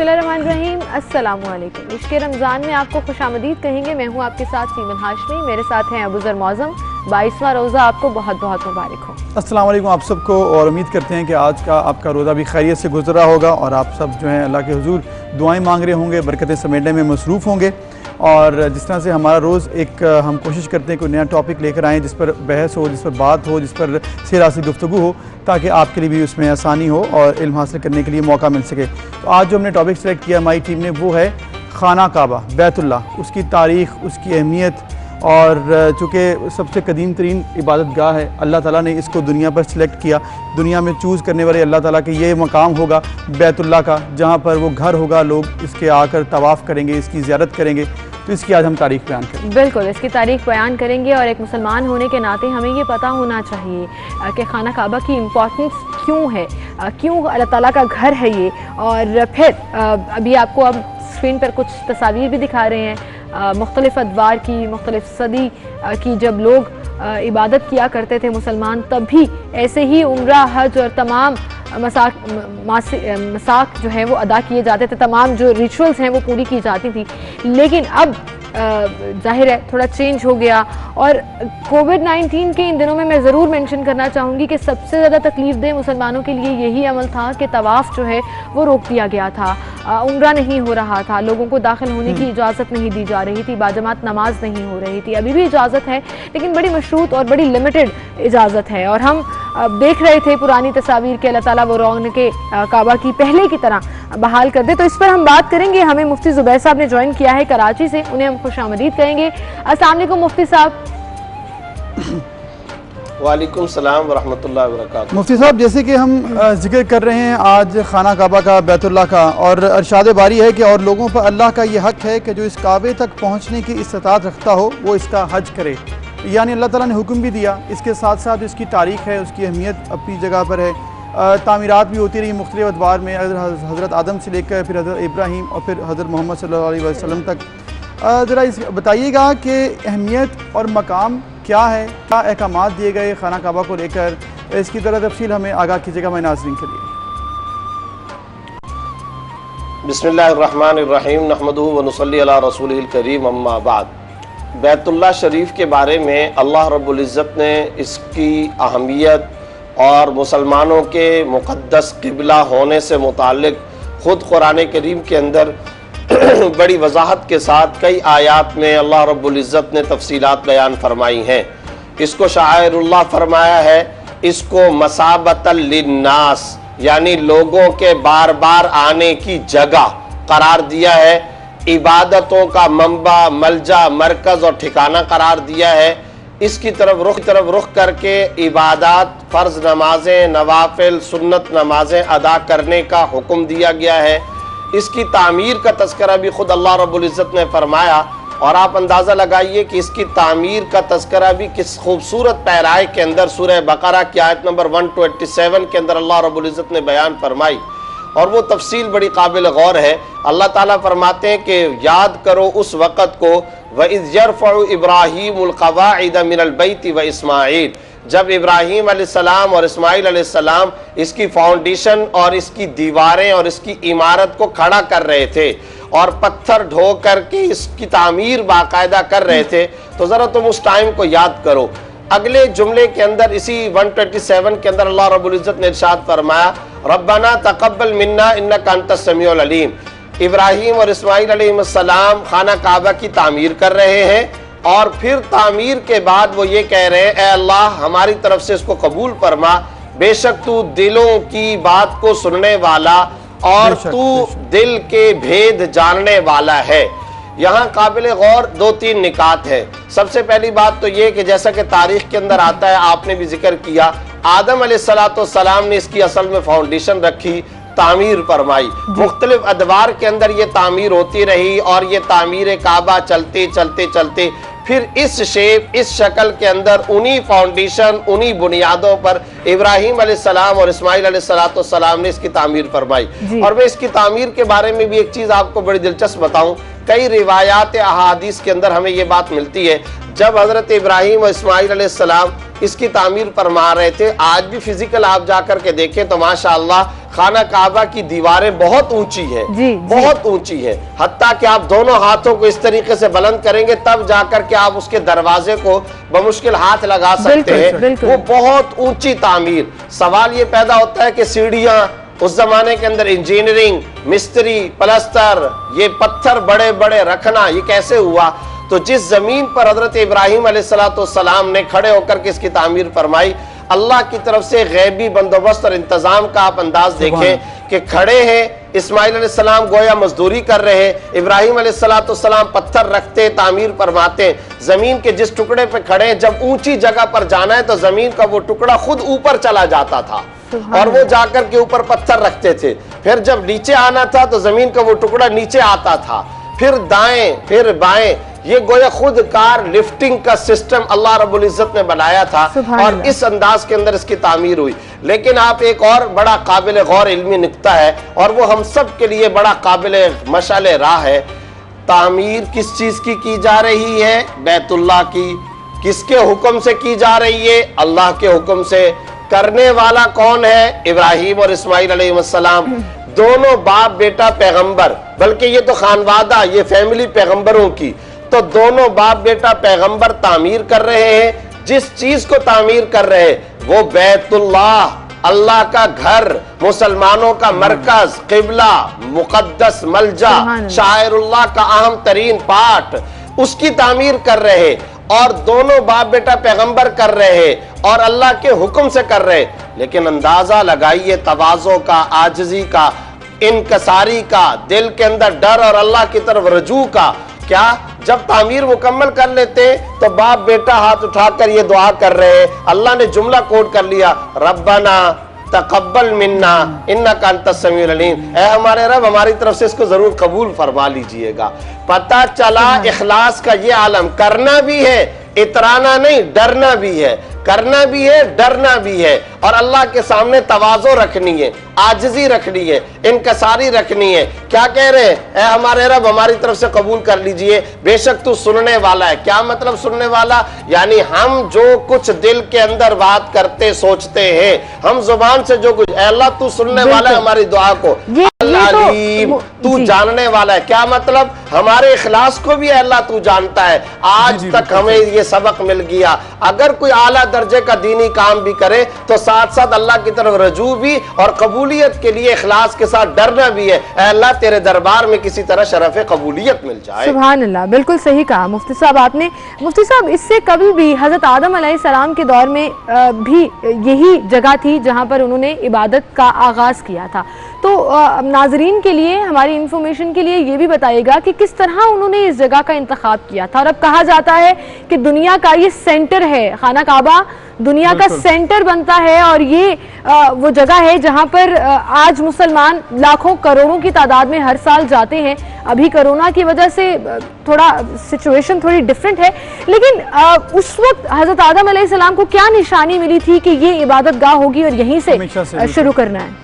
बिस्मिल्लाहिर्रहमानिर्रहीम, अस्सलामुअलैकुम। इश्क़े रमज़ान में आपको खुशामदीद कहेंगे। मैं हूँ आपके साथ सीमन हाशमी, मेरे साथ हैं अबू ज़र मौज़म। 22वां रोज़ा आपको बहुत बहुत मुबारक हो। अस्सलाम वालेकुम आप सबको, और उम्मीद करते हैं कि आज का आपका रोज़ा भी खैरियत से गुजरा होगा और आप सब जो हैं अल्लाह के हुजूर दुआएं मांग रहे होंगे, बरकतें समेटने में मसरूफ़ होंगे। और जिस तरह से हमारा रोज़ एक हम कोशिश करते हैं कोई नया टॉपिक लेकर आएँ जिस पर बहस हो, जिस पर बात हो, जिस पर सिरासी गुफ्तगू हो, ताकि आपके लिए भी उसमें आसानी हो और इल्म हासिल करने के लिए मौका मिल सके। तो आज जो हमने टॉपिक सेलेक्ट किया हमारी टीम ने वो है खाना काबा, बैतुल्लाह, उसकी तारीख़, उसकी अहमियत। और चूँकि सबसे कदीम तरीन इबादत गाह है, अल्लाह ताला ने इसको दुनिया पर सिलेक्ट किया। दुनिया में चूज़ करने वाले अल्लाह ताला के ये मकाम होगा बैतुल्लाह का, जहाँ पर वो घर होगा, लोग इसके आकर तवाफ़ करेंगे, इसकी ज़ियारत करेंगे। तो इसकी आज हम तारीख़ बयान करेंगे। बिल्कुल, इसकी तारीख़ बयान करेंगे। और एक मुसलमान होने के नाते हमें ये पता होना चाहिए कि खाना काबा की इम्पोर्टेंस क्यों है, क्यों अल्लाह ताला का घर है ये। और फिर अभी आपको अब स्क्रीन पर कुछ तस्वीर भी दिखा रहे हैं मुख्तलिफ़ अदवार की, मुख्तलिफ़ सदी की जब लोग इबादत किया करते थे मुसलमान, तब भी ऐसे ही उम्रा, हज और तमाम मसाक जो है वो अदा किए जाते थे, तमाम जो रिचुअल्स हैं वो पूरी की जाती थी। लेकिन अब जाहिर है थोड़ा चेंज हो गया। और कोविड-19 के इन दिनों में मैं ज़रूर मेंशन करना चाहूँगी कि सबसे ज़्यादा तकलीफ़ दे मुसलमानों के लिए यही अमल था कि तवाफ़ जो है वो रोक दिया गया था, उम्रा नहीं हो रहा था, लोगों को दाखिल होने की इजाज़त नहीं दी जा रही थी, बाजमात नमाज नहीं हो रही थी। अभी भी इजाज़त है लेकिन बड़ी मशरूत और बड़ी लिमिटेड इजाज़त है। और हम देख रहे थे पुरानी तस्वीर के अल्लाह ताला वो रौनक के काबा की पहले की तरह बहाल कर दे। तो इस पर हम बात करेंगे। हमें मुफ्ती ज़ुबैर साहब ने ज्वाइन किया है कराची से, उन्हें हम खुशामदीद कहेंगे। अस्सलाम वालेकुम मुफ्ती साहब। वालेकुम सलाम व रहमतुल्लाहि व बरकातुहू। मुफ्ती साहब, जैसे कि हम जिक्र कर रहे हैं आज खाना काबा का, बैतुल्लाह का, और अरशाद बारी है कि और लोगों पर अल्लाह का ये हक है कि जो इस काबे तक पहुँचने की इस्तिताअत रखता हो वो इसका हज करे। यानी अल्लाह ताला ने हुक्म भी दिया, इसके साथ साथ इसकी तारीख़ है, उसकी अहमियत अपनी जगह पर है। तामीरात भी होती रही मुख्तलिफ़ अदवार में, हज़रत आदम से लेकर फिर हज़रत इब्राहीम और फिर हज़रत मोहम्मद सल्लल्लाहु अलैहि वसल्लम तक। ज़रा इस बताइएगा कि अहमियत और मकाम क्या है, क्या अहकामात दिए गए खाना काबा को लेकर, इसकी तरह तफसील हमें आगाह कीजिएगा हमारे नाज़रीन के लिए। बिस्मिल्लाहिर्रहमानिर्रहीम, नहमदुहु व नुसल्ली अला रसूलिहिल करीम, अम्मा बाद। बैतुल्लाह शरीफ के बारे में अल्लाह रब्बुल इज़्ज़त ने इसकी अहमियत और मुसलमानों के मुक़द्दस क़िबला होने से मुताल्लिक़ ख़ुद कुरान करीम के अंदर बड़ी वजाहत के साथ कई आयात में अल्लाह रब्बुल इज़्ज़त ने तफसीलात बयान फरमाई हैं। इसको शाइरुल्लाह फरमाया है, इसको मसाबतल लिन्नास यानी लोगों के बार बार आने की जगह करार दिया है, इबादतों का मंबा, मलजा, मरकज़ और ठिकाना करार दिया है। इसकी तरफ रुख करके इबादत, फ़र्ज़ नमाजें, नवाफिल, सुन्नत नमाजें अदा करने का हुक्म दिया गया है। इसकी तामीर का तज़किरा भी ख़ुद अल्लाह रब्बुल इज़्ज़त ने फरमाया। और आप अंदाज़ा लगाइए कि इसकी तामीर का तज़किरा भी किस खूबसूरत पैराए के अंदर सूरह बकरा की आयत नंबर 127 के अंदर अल्लाह रब्बुल इज़्ज़त ने बयान फरमाई। और वो तफसील बड़ी काबिल गौर है। अल्लाह ताला फरमाते हैं कि याद करो उस वक़्त को, व इज़ यरफ़उ इब्राहीमुल क़वाइद मिनल बैति व इस्माईल, जब इब्राहीम अलैहिस्सलाम और इस्माईल अलैहिस्सलाम इसकी फाउंडेशन और इसकी दीवारें और इसकी इमारत को खड़ा कर रहे थे और पत्थर ढो करके इसकी तामीर बाकायदा कर रहे थे। तो ज़रा तुम उस टाइम को याद करो। अगले जुमले के अंदर इसी 127 के अंदर अल्लाह रब्बुल इज़्ज़त ने इरशाद फरमाया, रब्बना तक़ब्बल मिन्ना इन्नका अंतस समीउल अलीम। इब्राहीम और इस्माईल अलैहिस्सलाम खाना काबा की तामीर कर रहे हैं और फिर तामीर के बाद वो ये कह रहे हैं, ए अल्लाह हमारी तरफ से इसको कबूल फरमा, बेशक तू दिलों की बात को सुनने वाला और तू दिल के भेद जानने वाला है। यहाँ काबिल गौर 2-3 निकात है। सबसे पहली बात तो ये कि जैसा कि तारीख के अंदर आता है, आपने भी जिक्र किया, आदम अलैहिस्सलाम ने इसकी असल में फाउंडेशन रखी, तामीर फरमाई। मुख्तलिफ अदवार के अंदर ये तामीर होती रही और ये तामीर काबा चलते चलते चलते फिर इस शेप, इस शक्ल के अंदर उन्हीं फाउंडेशन, उन्हीं बुनियादों पर इब्राहीम अलैहिस्सलाम और इस्माईल अलैहिस्सलाम ने इसकी तामीर फरमाई। और मैं इसकी तामीर के बारे में भी एक चीज़ आपको बड़ी दिलचस्प बताऊं कई रिवायात अहादीस के अंदर हमें ये बात मिलती है, जब हजरत इब्राहीम और इस्माइल अलैहिस्सलाम इसकी तामीर फरमा रहे थे, आज भी फिजिकल आप जाकर के देखें तो माशाअल्लाह खाना काबा की दीवारें बहुत ऊंची है, बहुत ऊंची है, हत्ता कि आप दोनों हाथों को इस तरीके से बुलंद करेंगे तब जाकर के आप उसके दरवाजे को बमुश्किल हाथ लगा सकते हैं। वो बहुत ऊंची तामीर। सवाल ये पैदा होता है कि सीढ़ियां उस जमाने के अंदर इंजीनियरिंग, मिस्त्री, प्लास्टर, ये पत्थर बड़े बड़े रखना, ये कैसे हुआ? तो जिस जमीन पर हजरत इब्राहीम अलैहिस्सलाम ने खड़े होकर के इसकी तामीर फरमाई, अल्लाह की तरफ से गैबी बंदोबस्त और इंतजाम का आप अंदाज देखें कि खड़े हैं इस्माइल अलैहिस्सलाम गोया मजदूरी कर रहे हैं, इब्राहीम अलैहिस्सलाम पत्थर रखते तामीर फरमाते, जमीन के जिस टुकड़े पे खड़े हैं, जब ऊंची जगह पर जाना है तो जमीन का वो टुकड़ा खुद ऊपर चला जाता था और वो जाकर के ऊपर पत्थर रखते थे, फिर जब नीचे आना था तो जमीन का वो टुकड़ा नीचे आता था, फिर दाएं फिर बाएं, ये गोया खुद कार लिफ्टिंग का सिस्टम अल्लाह रब्बुल इज्जत ने बनाया था और इस अंदाज के अंदर इसकी तामीर हुई। लेकिन आप एक और बड़ा काबिल गौर इल्मी नुक्ता है और वो हम सब के लिए बड़ा काबिल मशाल राह है, तामीर किस चीज की जा रही है? बैतुल्लाह की। किसके हुक्म से की जा रही है? अल्लाह के हुक्म से। करने वाला कौन है? इब्राहीम और इस्माइल अलैहिस्सलाम, दोनों बाप बेटा पैगंबर, बल्कि ये तो खानवादा, ये फैमिली पैगंबरों की, तो दोनों बाप बेटा पैगंबर तामीर कर रहे हैं। जिस चीज को तामीर कर रहे हैं वो बैतुल्लाह, अल्लाह का घर, मुसलमानों का मरकज, किबला, मुकद्दस मलजा, शायरुल्लाह का अहम तरीन पार्ट, उसकी तामीर कर रहे हैं और दोनों बाप बेटा पैगंबर कर रहे हैं और अल्लाह के हुक्म से कर रहे हैं। लेकिन अंदाजा लगाइए तवाज़ो का, आजिज़ी का, इनकसारी का, दिल के अंदर डर और अल्लाह की तरफ रजू का। क्या जब तामीर मुकम्मल कर लेते तो बाप बेटा हाथ उठाकर ये दुआ कर रहे हैं, अल्लाह ने जुमला कोट कर लिया, रब्बना तकब्बल मिन्ना इन्नका अंतस समीउल अलीम, ऐ हमारे रब हमारी तरफ से इसको जरूर कबूल फरमा लीजिएगा। पता चला इखलास का ये आलम, करना भी है, इतराना नहीं, डरना भी है, करना भी है, डरना भी है और अल्लाह के सामने तवाज़ो रखनी है, आजिज़ी रखनी है, इनकसारी रखनी है। क्या कह रहे हैं? ऐ हमारे रब हमारी तरफ से कबूल कर लीजिए, बेशक तू सुनने वाला है। क्या मतलब सुनने वाला? यानी हम जो कुछ दिल के अंदर बात करते सोचते हैं, हम जुबान से जो कुछ, अल्लाह तू सुनने वाला है हमारी दुआ को, अलीम तू जानने वाला है। क्या मतलब? हमारे इखलास को भी अल्लाह तू जानता है। आज तक हमें ये सबक मिल गया, अगर कोई आला दर्जे का दीनी काम भी करे तो साथ साथ अल्लाह की तरफ रजू भी और कबूलियत के लिए इखलास के साथ डरना भी है। अल्लाह तेरे दरबार में किसी तरह शरफ कबूलियत मिल जाए। सुभान अल्लाह, बिल्कुल सही कहा मुफ्ती साहब आपने। मुफ्ती साहब, इससे कभी भी हजरत आदम अलैहिस्सलाम के दौर में भी यही जगह थी जहाँ पर उन्होंने इबादत का आगाज किया था, तो नाजरीन के लिए, हमारी इंफॉर्मेशन के लिए ये भी बताइएगा कि किस तरह उन्होंने इस जगह का इंतखाब किया था। और अब कहा जाता है कि दुनिया का ये सेंटर है, खाना काबा दुनिया का सेंटर बनता है और ये वो जगह है जहां पर आज मुसलमान लाखों करोड़ों की तादाद में हर साल जाते हैं। अभी कोरोना की वजह से थोड़ा सिचुएशन थोड़ी डिफरेंट है, लेकिन उस वक्त हजरत आदम अलैहिस्सलाम को क्या निशानी मिली थी कि ये इबादत गाह होगी और यहीं से शुरू करना है?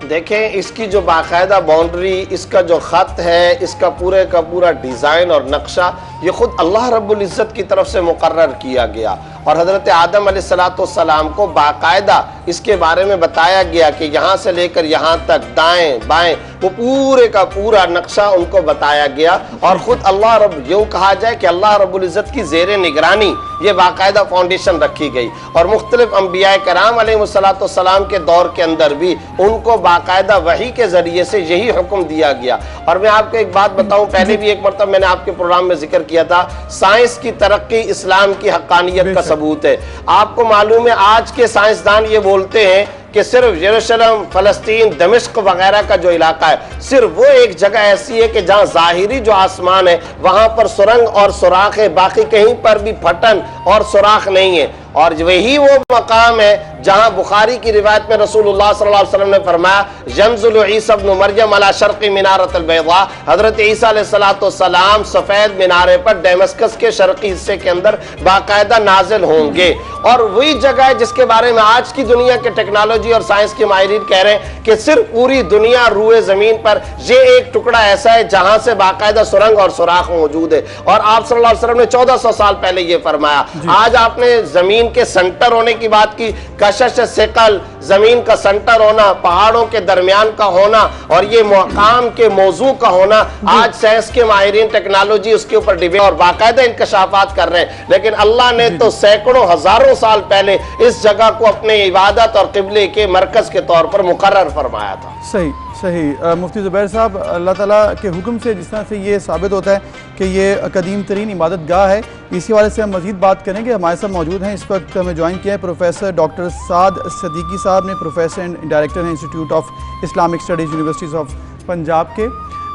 देखें, इसकी जो बाकायदा बाउंड्री, इसका जो ख़त है, इसका पूरे का पूरा डिज़ाइन और नक्शा ये ख़ुद अल्लाह रब्बुल इज़्ज़त की तरफ से मुकर्रर किया गया और हज़रत आदम अलैहिस्सलाम को बाकायदा इसके बारे में बताया गया कि यहाँ से लेकर यहाँ तक दाएं बाएं वो पूरे का पूरा नक्शा उनको बताया गया। और ख़ुद अल्लाह रब, यूँ कहा जाए कि अल्लाह रब्बुल इज़्ज़त की ज़ेरे निगरानी ये बाकायदा फाउंडेशन रखी गई और मुख्तलिफ अंबिया कराम अलैहिस्सलाम के दौर के अंदर भी उनको बाकायदा वही के ज़रिए से यही हुक्म दिया गया। और मैं आपको एक बात बताऊँ, पहले भी एक मरतबा मैंने आपके प्रोग्राम में जिक्र किया था, साइंस की तरक्की इस्लाम की हक्कानियत का सबूत है। आपको मालूम है आज के साइंसदान ये बोलते हैं कि सिर्फ यरूशलेम, फलस्तीन, दमिश्क वगैरह का जो इलाका है, सिर्फ वो एक जगह ऐसी है कि जहां ज़ाहिरी जो आसमान है वहां पर सुरंग और सुराख है, बाकी कहीं पर भी फटन और सुराख नहीं है। और वही वो मकाम है जहां बुखारी की रिवायत में रसूलुल्लाह सल्लल्लाहु अलैहि वसल्लम ने फरमाया यंज़ुलु ईसा इब्न मरियम अला शर्क़ी मिनारतिल बैज़ा, हजरत ईसा अलैहिस्सलाम सफेद मिनारे पर डेमस्कस के शर्की हिस्से के अंदर बाकायदा नाजिल होंगे। और वही जगह है जिसके बारे में आज की दुनिया के टेक्नोलॉजी और साइंस के माहिरीन कह रहे हैं कि सिर्फ पूरी दुनिया रूए जमीन पर ये एक टुकड़ा ऐसा है जहां से बाकायदा सुरंग और सुराख मौजूद है। और आप सल्लल्लाहु अलैहि वसल्लम ने 1400 साल पहले ये फरमाया। आज आपने जमीन के सेंटर होने की बात की, कशिश सिकल, जमीन का सेंटर होना, पहाड़ों के दरमियान का होना और ये मकाम के मौजू का होना, आज साइंस के माहिरीन टेक्नोलॉजी उसके ऊपर डिबेट और बाकायदा इंकशाफात कर रहे हैं। लेकिन अल्लाह ने तो सैकड़ों हजारों साल पहले इस जगह को अपने इबादत और क़िबले के मरकज के तौर पर मुकर्रर फरमाया था। सही सही। मुफ्ती ज़ुबैर साहब, अल्लाह ताला के हुक्म से जिस तरह से ये साबित होता है कि ये कदीम तरीन इबादत गाह है, इसी वाले से हम मज़ीद बात करेंगे। हमारे साथ मौजूद हैं इस वक्त हमें ज्वाइन किया है प्रोफेसर डॉक्टर साद सदीकी साहब ने, प्रोफेसर एंड डायरेक्टर हैं institute of Islamic studies universities of Punjab के।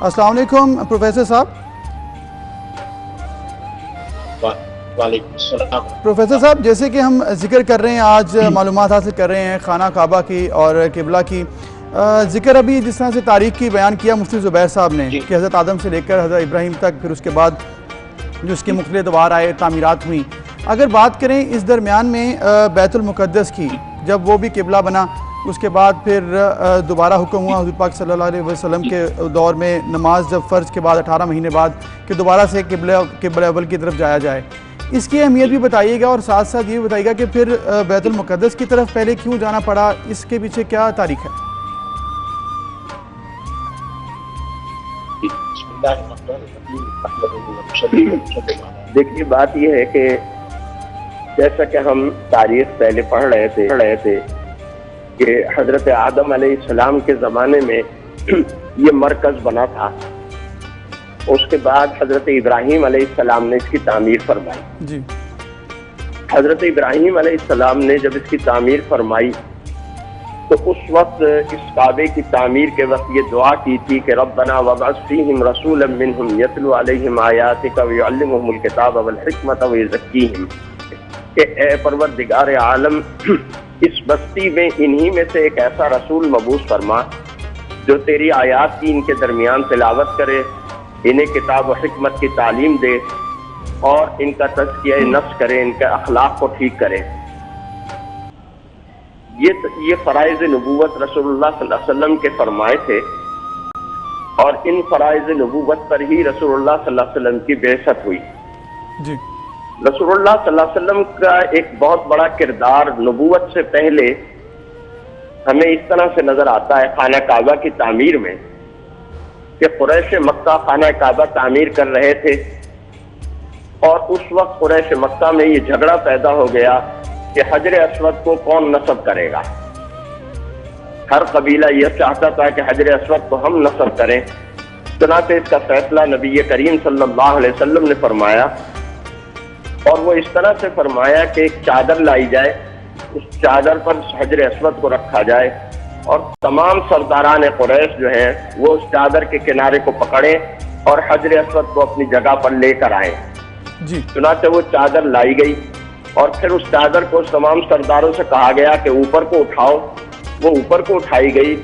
अस्सलाम वालेकुम प्रोफेसर साहब। प्रोफेसर साहब, जैसे कि हम जिक्र कर रहे हैं, आज मालूमात हासिल कर रहे हैं खाना काबा की और किबला की, जिक्र अभी जिस तरह से तारीख की बयान किया मुफ्ती ज़ुबैर साहब ने कि हज़रत आदम से लेकर हज़रत इब्राहीम तक, फिर उसके बाद जो इसके मुख्तलिफ द्वार आए, तामीरात हुई। अगर बात करें इस दरमियान में बैतुल मुक़द्दस की, जब वो भी किबला बना, उसके बाद फिर दोबारा हुक्म हुआ हुज़ूर पाक सल्लल्लाहु अलैहि वसल्लम के दौर में नमाज जब फ़र्ज़ के बाद 18 महीने बाद कि दोबारा से किबला अव्वल की तरफ जाया जाए, इसकी अहमियत भी बताइएगा और साथ साथ ये बताइएगा कि फिर बैतुल मुक़द्दस की तरफ पहले क्यों जाना पड़ा, इसके पीछे क्या तारीख है? देखिए, बात यह है कि जैसा कि हम तारीख पहले पढ़ रहे थे कि हजरत आदम अलैहिस्सलाम के ज़माने में ये मरकज़ बना था। उसके बाद हजरत इब्राहीम अलैहिस्सलाम ने इसकी तामीर फरमाई जी। हजरत इब्राहीम अलैहिस्सलाम ने जब इसकी तामीर फरमाई तो उस वक्त इस काबे की तामीर के वक्त ये दुआ की थी कि रब्बना वबअस फीहिम रसूलन मिनहुम यतलू अलैहिम आयातिका व युअल्लिमुहुमुल किताब वल हिकमत व युज़क्कीहिम, कि ए परवरदिगार आलम, इस बस्ती में इन्हीं में से एक ऐसा रसूल मबूस फरमा जो तेरी आयात की इनके दरमियान तिलावत करे, इन्हें किताब व हिकमत की तालीम दे और इनका तज़किया नफ्स करे, इनके अखलाक को ठीक करे। ये फ़राइज़ नबूवत रसूलुल्लाह सल्लल्लाहु अलैहि वसल्लम के फरमाए थे और इन फ़राइज़ नबूवत पर ही रसूलुल्लाह सल्लल्लाहु अलैहि वसल्लम की बेइज्जत हुई जी। रसूलुल्लाह सल्लल्लाहु अलैहि वसल्लम का एक बहुत बड़ा किरदार नबूवत से पहले हमें इस तरह से नजर आता है खाना काबा की तामीर में कि कुरैश मक्का खाना काबा तामीर कर रहे थे और उस वक्त कुरैश मक्का में ये झगड़ा पैदा हो गया कि हजर अस्वद को कौन नस्ब करेगा। हर कबीला यह चाहता था कि हजर अस्वद को हम नस्ब करें। चुनांचे इसका फैसला नबी करीम सल्लल्लाहु अलैहि वसल्लम ने फरमाया और वो इस तरह से फरमाया कि एक चादर लाई जाए, उस चादर पर हजर अस्वद को रखा जाए और तमाम सरदारान कुरैश जो हैं वो उस चादर के किनारे को पकड़े और हजर अस्वद को अपनी जगह पर लेकर आए जी। चुनांचे वो चादर लाई गई और फिर उस चादर को तमाम सरदारों से कहा गया कि ऊपर को उठाओ। वो ऊपर को उठाई गई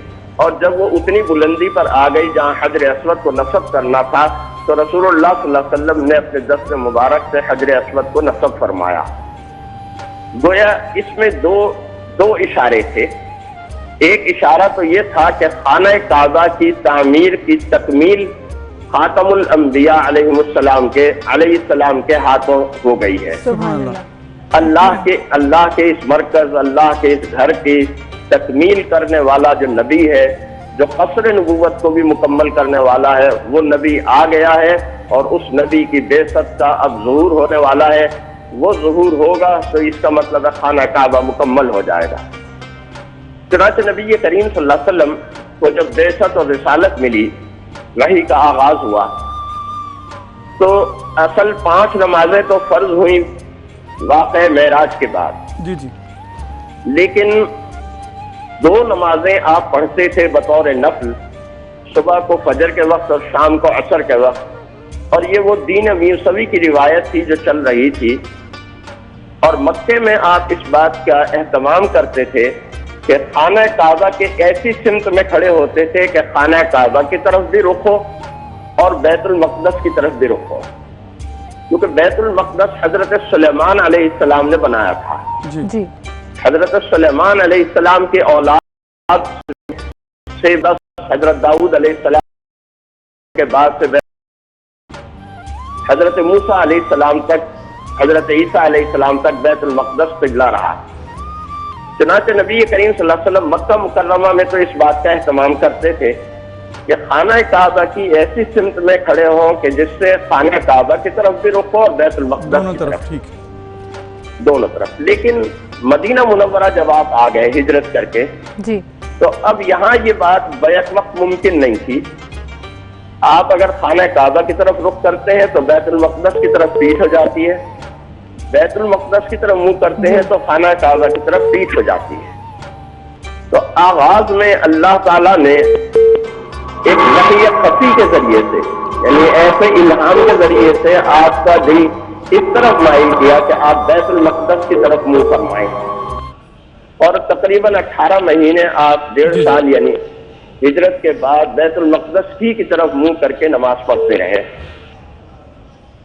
और जब वो उतनी बुलंदी पर आ गई जहां हजर अस्वद को नस्ब करना था तो रसूलुल्लाह सल्लल्लाहु अलैहि वसल्लम ने अपने दस्त मुबारक से हजर अस्वद को नस्ब फरमाया। गोया इसमें दो इशारे थे। एक इशारा तो ये था कि खाना काबा की तामीर की तकमील खातमुल अंबिया अलैहिस्सलाम के हाथों हो गई है। अल्लाह के इस मरकज, अल्लाह के इस घर की तकमील करने वाला जो नबी है, जो क़स्र नबूवत को भी मुकम्मल करने वाला है, वो नबी आ गया है और उस नबी की बेसत का अब ज़ुहूर होने वाला है। वो ज़ुहूर होगा तो इसका मतलब है खाना काबा मुकम्मल हो जाएगा। चुनांचे नबी करीम सल्लल्लाहु अलैहि वसल्लम को जब बेसत और रिसालत मिली, वही का आगाज हुआ, तो असल 5 नमाजें तो फर्ज हुई वाक़े मेराज के बाद जी जी, लेकिन 2 नमाजें आप पढ़ते थे बतौर नफल, सुबह को फजर के वक्त और शाम को असर के वक्त। और ये वो दीन मूसवी की रिवायत थी जो चल रही थी और मक्के में आप इस बात का एहतमाम करते थे कि खाना काबा के ऐसी सिमत में खड़े होते थे कि खाना काबा की तरफ भी रुख हो और बैतुल मक़दस की तरफ भी रुख हो, क्योंकि बैतुल मक़दस हजरत सुलेमान अलैहिस्सलाम ने बनाया था। जी। हजरत सुलेमान अलैहिस्सलाम के औलाद से बस हजरत दाऊद अलैहिस्सलाम के बाद से हजरत मूसा अलैहिस्सलाम तक, हजरत ईसा अलैहिस्सलाम तक बैतुल मक़दस क़िबला रहा। चुनांचे नबी करीम सल्लल्लाहु अलैहि वसल्लम मक्का मुकर्रमा में तो इस बात का एहतमाम करते थे कि खाना काबा की ऐसी सिमत में खड़े हों कि जिससे खाना काबा की तरफ भी रुख हो और बैतुल मक़दस की तरफ, ठीक दोनों तरफ। लेकिन मदीना मुनव्वरा जब आप आ गए हिजरत करके जी, तो अब यहाँ ये बात बैक वक्त मुमकिन नहीं थी। आप अगर खाना काबा की तरफ रुख करते हैं तो बैतुल मक़दस की तरफ पीठ हो जाती है, बैतुल मक़दस की तरफ मुंह करते हैं तो खाना काबा की तरफ पीठ हो जाती है। तो आगाज में अल्लाह ताला ने एक वही खफी के जरिए से, यानी ऐसे इल्हाम के जरिए से आपका दिल इस तरफ माइल किया कि आप बैतुल मक़दस की तरफ मुंह फरमाएं। और तकरीबन 18 महीने आप 1.5 साल यानी हिजरत के बाद बैतुल मक़दस ही की तरफ मुंह करके नमाज पढ़ते रहे।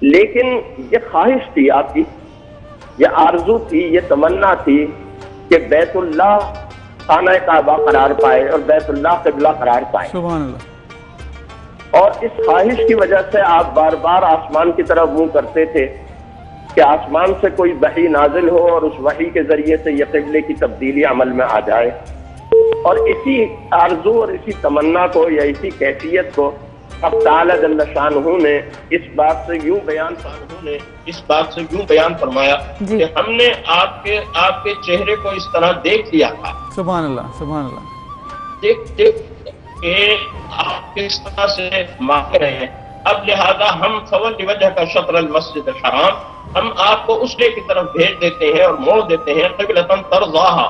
लेकिन ये ख्वाहिश थी आपकी, ये आरजू थी, ये तमन्ना थी कि बैतुल्लाह खाना काबा करार पाए और बैतुल्लाह क़िबला करार पाए। सुभान अल्लाह। और इस ख्वाहिश की वजह से आप बार बार आसमान की तरफ मुंह करते थे कि आसमान से कोई वही नाजिल हो और उस वही के जरिए से ये क़िबले की तब्दीली अमल में आ जाए। और इसी आरजू और इसी तमन्ना को या इसी कैफियत को अब ताला जल्ल शानहू ने इस बात से यूं बयान फरमाया कि हमने आपके चेहरे को इस तरह देख लिया था। सुभान अल्लाह, सुभान अल्लाह। देख के आप किस तरह से मांग रहे हैं, अब लिहाजा हम फवल वजह का शतर मस्जिद हराम, हम आपको उस डे की तरफ भेज देते हैं और मोड़ देते हैं क़िबलतन तरज़ाहा,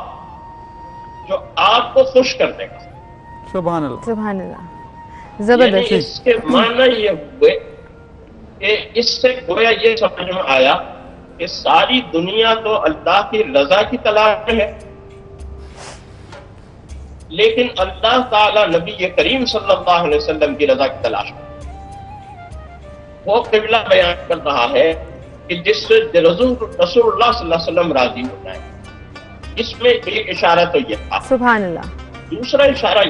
जो आपको खुश कर देगा। सुभान अल्लाह, सुभान अल्लाह, जबरदस्त। इसके माना ये हुए कि इससे गोया ये समझ में आया कि सारी दुनिया तो अल्लाह की रजा की तलाश में है, लेकिन अल्लाह ताला नबी करीम सल्लल्लाहु अलैहि वसल्लम की रजा की तलाश में। वो क़िबला बयान कर रहा है कि जिससे रसूलुल्लाह सल्लल्लाहु अलैहि वसल्लम राजी हो जाए। इसमें एक इशारा तो ये था, सुभान अल्लाह। दूसरा इशारा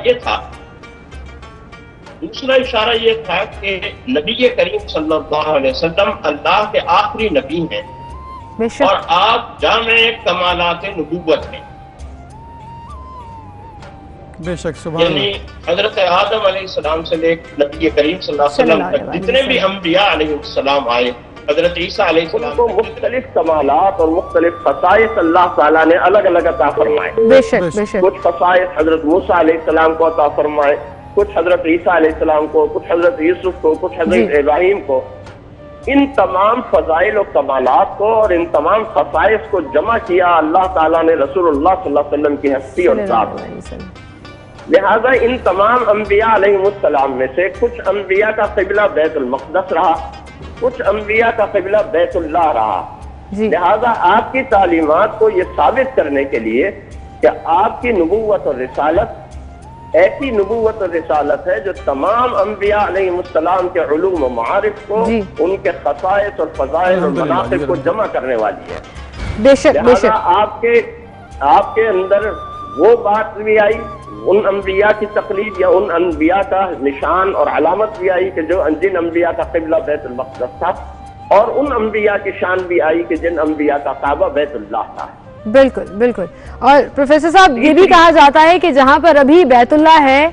ये था कि नबी करीम सल्लल्लाहु अलैहि वसल्लम अल्लाह के आखिरी नबी हैं और आप जामे कमालात नबूवत हैं। बेशक, सुभान यानी हजरत आदम अलैहिस्सलाम से लेकर नबी करीम सल्लल्लाहु अलैहि वसल्लम तक जितने भी अंबिया अलैहिस्सलाम आए, हजरत ईसा अलैहिस्सलाम को मुख्तलिफ कमालात और मुख्तलिफ खसाइस अल्लाह ताला ने अलग अलग अता फरमाए। बेशक, बेशक। कुछ खसाइस हजरत मूसा अलैहिस्सलाम को अता फरमाए, कुछ हजरत ईसा अलैहिस्सलाम को, कुछ हजरत यूसुफ को, कुछ हजरत इब्राहिम को। इन तमाम फजाइल और कमालात को और इन तमाम खसाइस को जमा किया अल्लाह ताला ने रसूलुल्लाह सल्लल्लाहु अलैहि वसल्लम की हस्ती और जात में। लिहाजा इन तमाम अंबिया अलैहिमुस्सलाम में से कुछ अंबिया का क़िबला बैतुल मक़दस रहा, कुछ अंबिया का क़िबला बैतुल्लाह रहा। लिहाजा आपकी तालीमात को ये साबित करने के लिए कि आपकी नबूवत और रिसालत ऐसी नबूवत और रिसालत है जो तमाम अंबिया अलैहिमुस्सलाम के उलूम और मारिफ को, उनके खसाइस और फज़ाइल और मनाक़िब को जमा करने वाली है। बेशक, बेशक। आपके अंदर वो बात भी आई, उन अंबिया की तक़लीद या उन अंबिया का निशान और अलामत भी आई कि जो जिन अंबिया का क़िबला बैतुल मक़दस था, और उन अंबिया की शान भी आई कि जिन अंबिया का काबा बैतुल्लाह था। बिल्कुल, बिल्कुल। और प्रोफेसर साहब, ये भी कहा जाता है कि जहाँ पर अभी बैतुल्लाह है,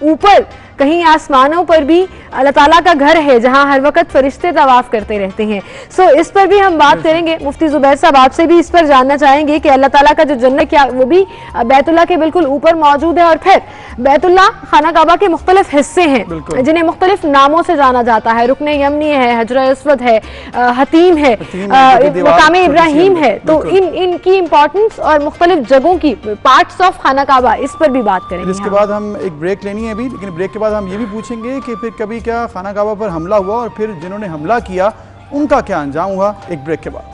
ऊपर कहीं आसमानों पर भी अल्लाह ताला का घर है जहां हर वक्त फरिश्ते तवाफ करते रहते हैं। सो इस पर भी हम बात करेंगे। मुफ्ती जुबैर साहब, आपसे भी इस पर जानना चाहेंगे कि अल्लाह ताला का जो जन्नत क्या वो भी बैतुल्लाह के बिल्कुल ऊपर मौजूद है। और फिर बैतुल्लाह खाना काबा के मुख्तलिफ हिस्से हैं जिन्हें मुख्तलिफ नामों से जाना जाता है। रुकने यमनी है, हजर अस्वद है, हतीम है, मकाम इब्राहिम है। तो इनकी इंपॉर्टेंस और मुख्तलिफ जगहों की पार्ट्स ऑफ खाना काबा, इस पर भी बात करेंगे। इसके बाद हम एक ब्रेक लेनी है अभी, लेकिन ब्रेक के बाद हम ये भी पूछेंगे कि फिर कभी क्या खाना काबा पर हमला हुआ और फिर जिन्होंने हमला किया उनका क्या अंजाम हुआ, एक ब्रेक के बाद।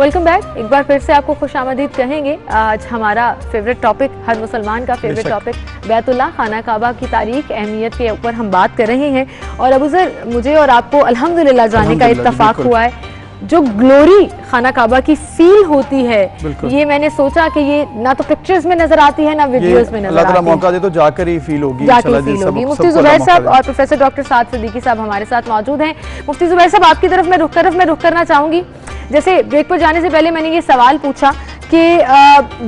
Welcome back. एक बार फिर से आपको खुशामदीद कहेंगे। आज हमारा फेवरेट टॉपिक, हर मुसलमान का फेवरेट टॉपिक, बैतुल्लाह खाना काबा की तारीख, अहमियत के ऊपर हम बात कर रहे हैं। और अबू ज़र, मुझे और आपको अल्हम्दुलिल्लाह जाने का इत्तफाक हुआ है। जो ग्लोरी खाना काबा की फील होती है, ये मैंने सोचा कि ये ना तो पिक्चर्स में नजर आती है ना वीडियोस में नजर आती है। मौका दे तो जाकर ही फील होगी, मुफ्ती ज़ुबैर साहब और प्रोफेसर डॉक्टर साद सिद्दीकी साहब हमारे साथ मौजूद हैं। मुफ्ती ज़ुबैर साहब, आपकी तरफ मैं रुख करना चाहूंगी। जैसे ब्रेक पर जाने से पहले मैंने ये सवाल पूछा कि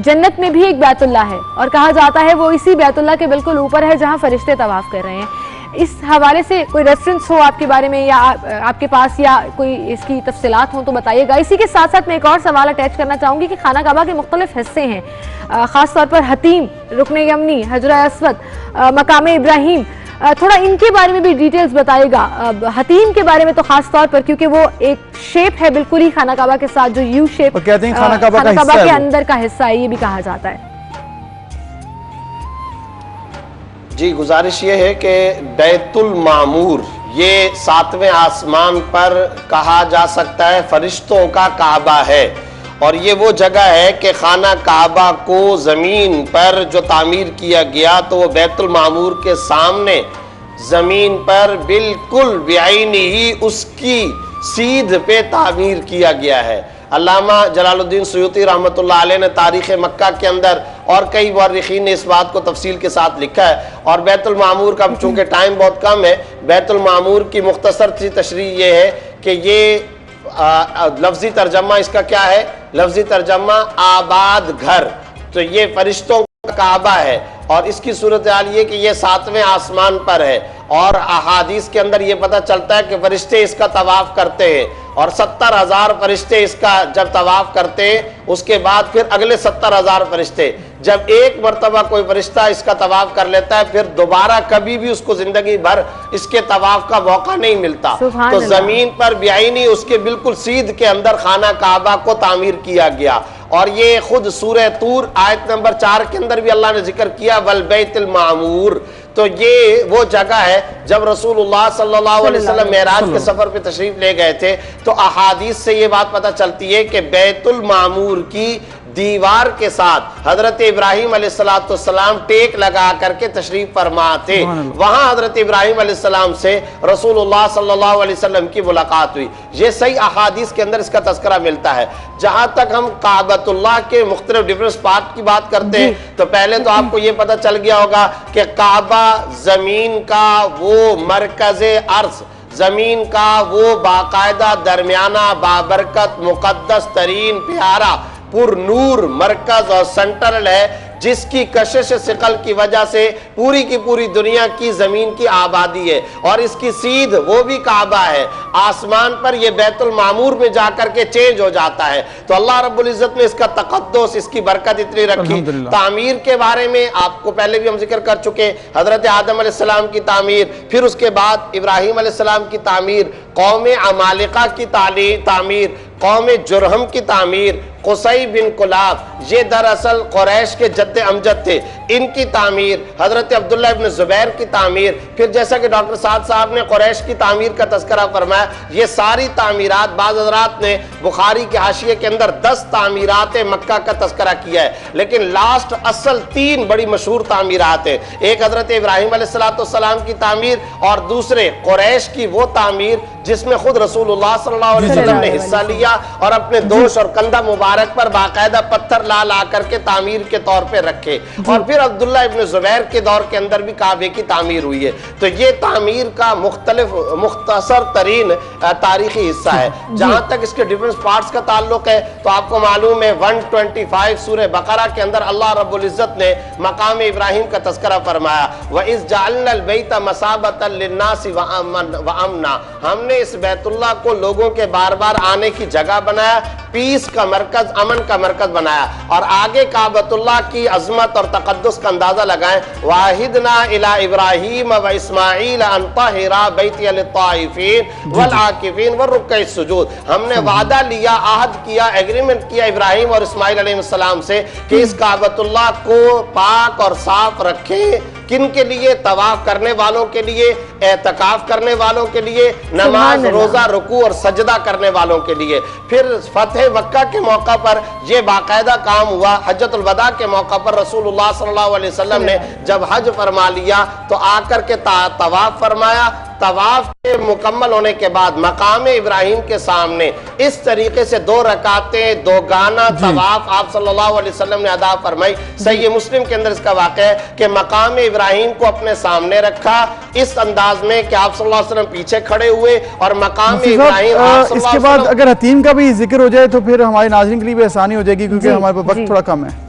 जन्नत में भी एक बैतुल्लाह है और कहा जाता है वो इसी बैतुल्लाह के बिल्कुल ऊपर है जहां फरिश्ते तवाफ कर रहे हैं। इस हवाले से कोई रेफरेंस हो आपके बारे में या आपके पास, या कोई इसकी तफसीलात हो तो बताइएगा। इसी के साथ साथ मैं एक और सवाल अटैच करना चाहूँगी कि खाना काबा के मुख्तलिफ हिस्से हैं, ख़ास तौर पर हतीम, रुकन यमनी, हजरा अस्वद, मकाम इब्राहिम, थोड़ा इनके बारे में भी डिटेल्स बताइएगा। हतीम के बारे में तो खास तौर पर, क्योंकि वो एक शेप है बिल्कुल ही खाना काबा के साथ, जो यू शेप कहते हैं खाना काबा के अंदर का हिस्सा है, ये भी कहा जाता है। जी, गुजारिश ये है कि बैतुल मामूर ये 7वें आसमान पर कहा जा सकता है फरिश्तों का काबा है, और ये वो जगह है कि खाना काबा को ज़मीन पर जो तामीर किया गया तो वो बैतुल मामूर के सामने ज़मीन पर बिल्कुल बेआईनी ही उसकी सीध पे तामीर किया गया है। अल्लामा जलालुद्दीन सुयूती रहमतुल्लाह अलैह ने तारीख़ मक्का के अंदर और कई मुअर्रिखीन ने इस बात को तफसील के साथ लिखा है। और बैतुल मामूर का, चूँकि टाइम बहुत कम है, बैतुल मामूर की मुख्तसर सी तशरीह ये है कि ये लफ्ज़ी तर्जमा इसका क्या है? लफ्ज़ी तर्जमा आबाद घर, तो ये फरिश्तों का काबा है। और इसकी सूरत हाल ये कि ये 7वें आसमान पर है, और अहादीस के अंदर ये पता चलता है कि फरिश्ते इसका तवाफ करते हैं, और 70,000 फरिश्ते इसका जब तवाफ करते हैं, उसके बाद फिर अगले 70,000 फरिश्ते। जब एक मरतबा कोई फरिश्ता इसका तवाफ कर लेता है, फिर दोबारा कभी भी उसको जिंदगी भर इसके तवाफ का मौका नहीं मिलता। तो जमीन पर बेआईनी उसके बिल्कुल सीध के अंदर खाना काबा को तामीर किया गया। और ये खुद सूरह तूर आयत नंबर 4 के अंदर भी अल्लाह ने जिक्र किया, वल बैतुल मामूर। तो ये वो जगह है जब रसूलुल्लाह सल्लल्लाहु अलैहि वसल्लम मेराज के सफर पे तशरीफ ले गए थे, तो अहादीस से ये बात पता चलती है कि बैतुल मामूर की दीवार के साथ हजरत इब्राहिम अलैहिस्सलाम टेक लगा करके तशरीफ फरमा थे। वहां हजरत इब्राहिम अलैहिस्सलाम से रसूलुल्लाह सल्लल्लाहु अलैहि वसल्लम की मुलाकात हुई। ये सही अहादीस के अंदर इसका तज़किरा मिलता है। जहां तक हम काबतुल्लाह के मुख्तलिफ डिफरेंट पार्ट की बात करते हैं, तो पहले तो आपको ये पता चल गया होगा कि काबा जमीन का वो मरकज़े अर्ज़, जमीन का वो बाकायदा दरमियाना बाबरकत मुकद्दस तरीन प्यारा पुरनूर मरकज और सेंट्रल है, जिसकी कशिश सिकल की वजह से पूरी की पूरी दुनिया की जमीन की आबादी है, और इसकी सीध वो भी काबा है। आसमान पर ये बैतुल मामूर में जाकर के चेंज हो जाता है। तो अल्लाह रब्बुल इज्जत ने इसका तक़द्दुस, इसकी बरकत इतनी रखी। तामीर के बारे में आपको पहले भी हम जिक्र कर चुके, हजरत आदम अलैहिस्सलाम की तामीर, फिर उसके बाद इब्राहिम अलैहिस्सलाम की तामीर, कौम अमालिका की तामीर, कौम जुरहम की तामीर, कुसै बिन कुलाब, ये दरअसल कुरैश के जद्द अमजद थे, इनकी तामीर, हजरत अब्दुल्लाह इब्न ज़ुबैर की तामीर, फिर जैसा कि डॉक्टर साद साहब ने कुरैश की तामीर का तज़किरा फरमाया, ये सारी तामीरात, बाज़ हज़रात ने बुखारी के हाशिये के अंदर 10 तामीरात मक्का का तज़किरा किया है, लेकिन लास्ट असल 3 बड़ी मशहूर तामीरात है। एक हजरत इब्राहिम अलैहिस्सलाम की तामीर, और दूसरे कुरैश की वो तामीर जिसमें खुद रसूलुल्लाह सल्लल्लाहु अलैहि वसल्लम ने हिस्सा लिया और अपने दोष और कंधा मुबारक पर बाकायदा पत्थर ला करके तामीर के तौर पे रखे। और फिर अब्दुल्लाह इब्न ज़ुबैर के दौर के अंदर भी काबे की तामीर हुई है। तो ये तामीर का मुख्तसर तरीन तारीखी हिस्सा है। जहां तक इसके डिफरेंट पार्ट्स का ताल्लुक है, तो आपको मालूम है 125 सूरह बकरा के अंदर अल्लाह रब्बुल इज्जत ने मकाम इब्राहिम का तज़किरा फरमाया, व इज़ जअलनल बैता मसाबतन लिन्नासि व अमना, हमने इस बैतुल्लाह को लोगों के बार बार आने की जगह बनाया, पीस का मरकज, अमन का मरकज बनाया। और आगे काबतुल्लाह की अजमत और तकद्दुस का अंदाजा लगाएं, वाहिदना इला इब्राहीम व इस्माईल अन तहिरा बैतिया लित्ताइफीन वल आकिफीन व रुक्कई सुजूद, हमने वादा लिया, आहद किया, एग्रीमेंट किया इब्राहिम और इस्माईल अलैहिस्सलाम से कि इस काबतुल्लाह को पाक और साफ रखें। किन के लिए? तवाफ करने वालों के लिए, एतकाफ करने वालों के लिए, नमाज रोजा रुकू और सजदा करने वालों के लिए। फिर फतह फतह मक्का के मौका पर यह बाकायदा काम हुआ। हज्जतुल वदा के मौका पर रसूलुल्लाह सल्लल्लाहु अलैहि वसल्लम ने जब हज फरमा लिया तो आकर के तवाफ फरमाया। तवाफ के मुकम्मल होने के बाद मकाम इब्राहिम के सामने इस तरीके से 2 रकातें 2 गाना तवाफ आप सल्लल्लाहु अलैहि वसल्लम ने अदा फरमाई। सही मुस्लिम के अंदर इसका वाक़या है कि मकाम इब्राहिम को अपने सामने रखा इस अंदाज में कि आप सल्लल्लाहु अलैहि वसल्लम पीछे खड़े हुए और मकाम इब्राहिम। इसके बाद अगर हतीम का भी जिक्र हो जाए तो फिर हमारे नाज़रीन के लिए भी आसानी हो जाएगी, क्योंकि हमारे पास वक्त थोड़ा कम है।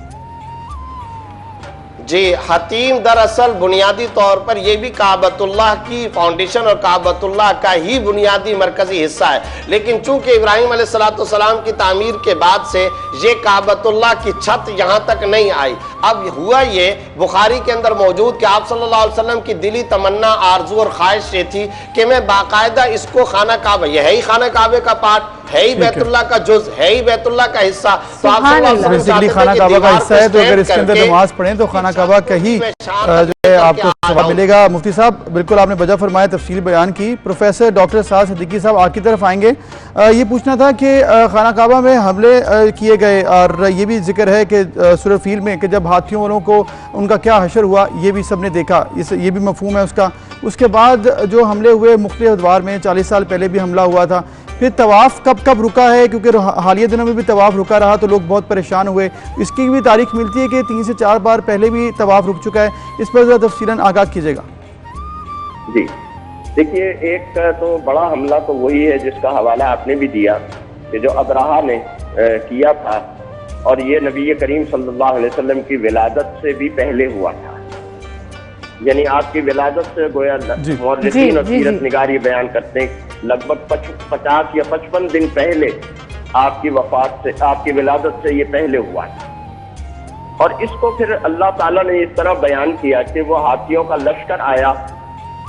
जी, हतीम दरअसल बुनियादी तौर पर यह भी काबतुल्लाह की फाउंडेशन और काबतुल्लाह का ही बुनियादी मरकजी हिस्सा है, लेकिन चूंकि इब्राहिम अलैहिस्सलाम की तामीर के बाद से ये काबतुल्लाह की छत यहाँ तक नहीं आई। अब हुआ ये बुखारी के अंदर मौजूद कि आप सल्लल्लाहु अलैहि वसल्लम की दिली तमन्ना आरजू और ख्वाहिश ये थी कि मैं बाकायदा इसको खाना काबा, यह है ही खाना काबे का पार्ट, है ही बैतुल्लाह का जुज, है ही बैतुल्लाह का हिस्सा, तो आप खाना काबा का हिस्सा है, तो अगर इसके अंदर नमाज पढ़ें तो खाना काबा का ही जो है आपको सवाब मिलेगा। मुफ्ती साहब बिल्कुल आपने वजह फरमाया, तफसील बयान की। प्रोफेसर डॉक्टर साद सिद्दीकी साहब आपकी तरफ आएंगे। ये पूछना था कि खाना काबा में हमले किए गए और ये भी जिक्र है कि सूरह फील में कि जब हाथियों वालों को उनका क्या हशर हुआ ये भी सबने देखा, ये भी मफहूम है उसका। उसके बाद जो हमले हुए मुख्तलिफ अदवार में 40 साल पहले भी हमला हुआ था, फिर तवाफ़ कब कब रुका है, क्योंकि हालिया दिनों में भी तवाफ़ रुका रहा तो लोग बहुत परेशान हुए। इसकी भी तारीख मिलती है कि 3 से 4 बार पहले भी तवाफ़ रुक चुका है। इस पर ज़रा तफसीलन आगाह कीजिएगा। जी देखिए, एक तो बड़ा हमला तो वही है जिसका हवाला आपने भी दिया कि जो अबराहा ने किया था, और ये नबी करीम सल्लल्लाहु अलैहि वसल्लम की विलादत से भी पहले हुआ था। यानी आपकी विलादत से गोया मुअर्रिखीन और सीरत निगार ये बयान करते हैं लगभग 50 या 55 दिन पहले आपकी वफात से, आपकी विलादत से ये पहले हुआ है। और इसको फिर अल्लाह ताला ने इस तरह बयान किया कि वो हाथियों का लश्कर आया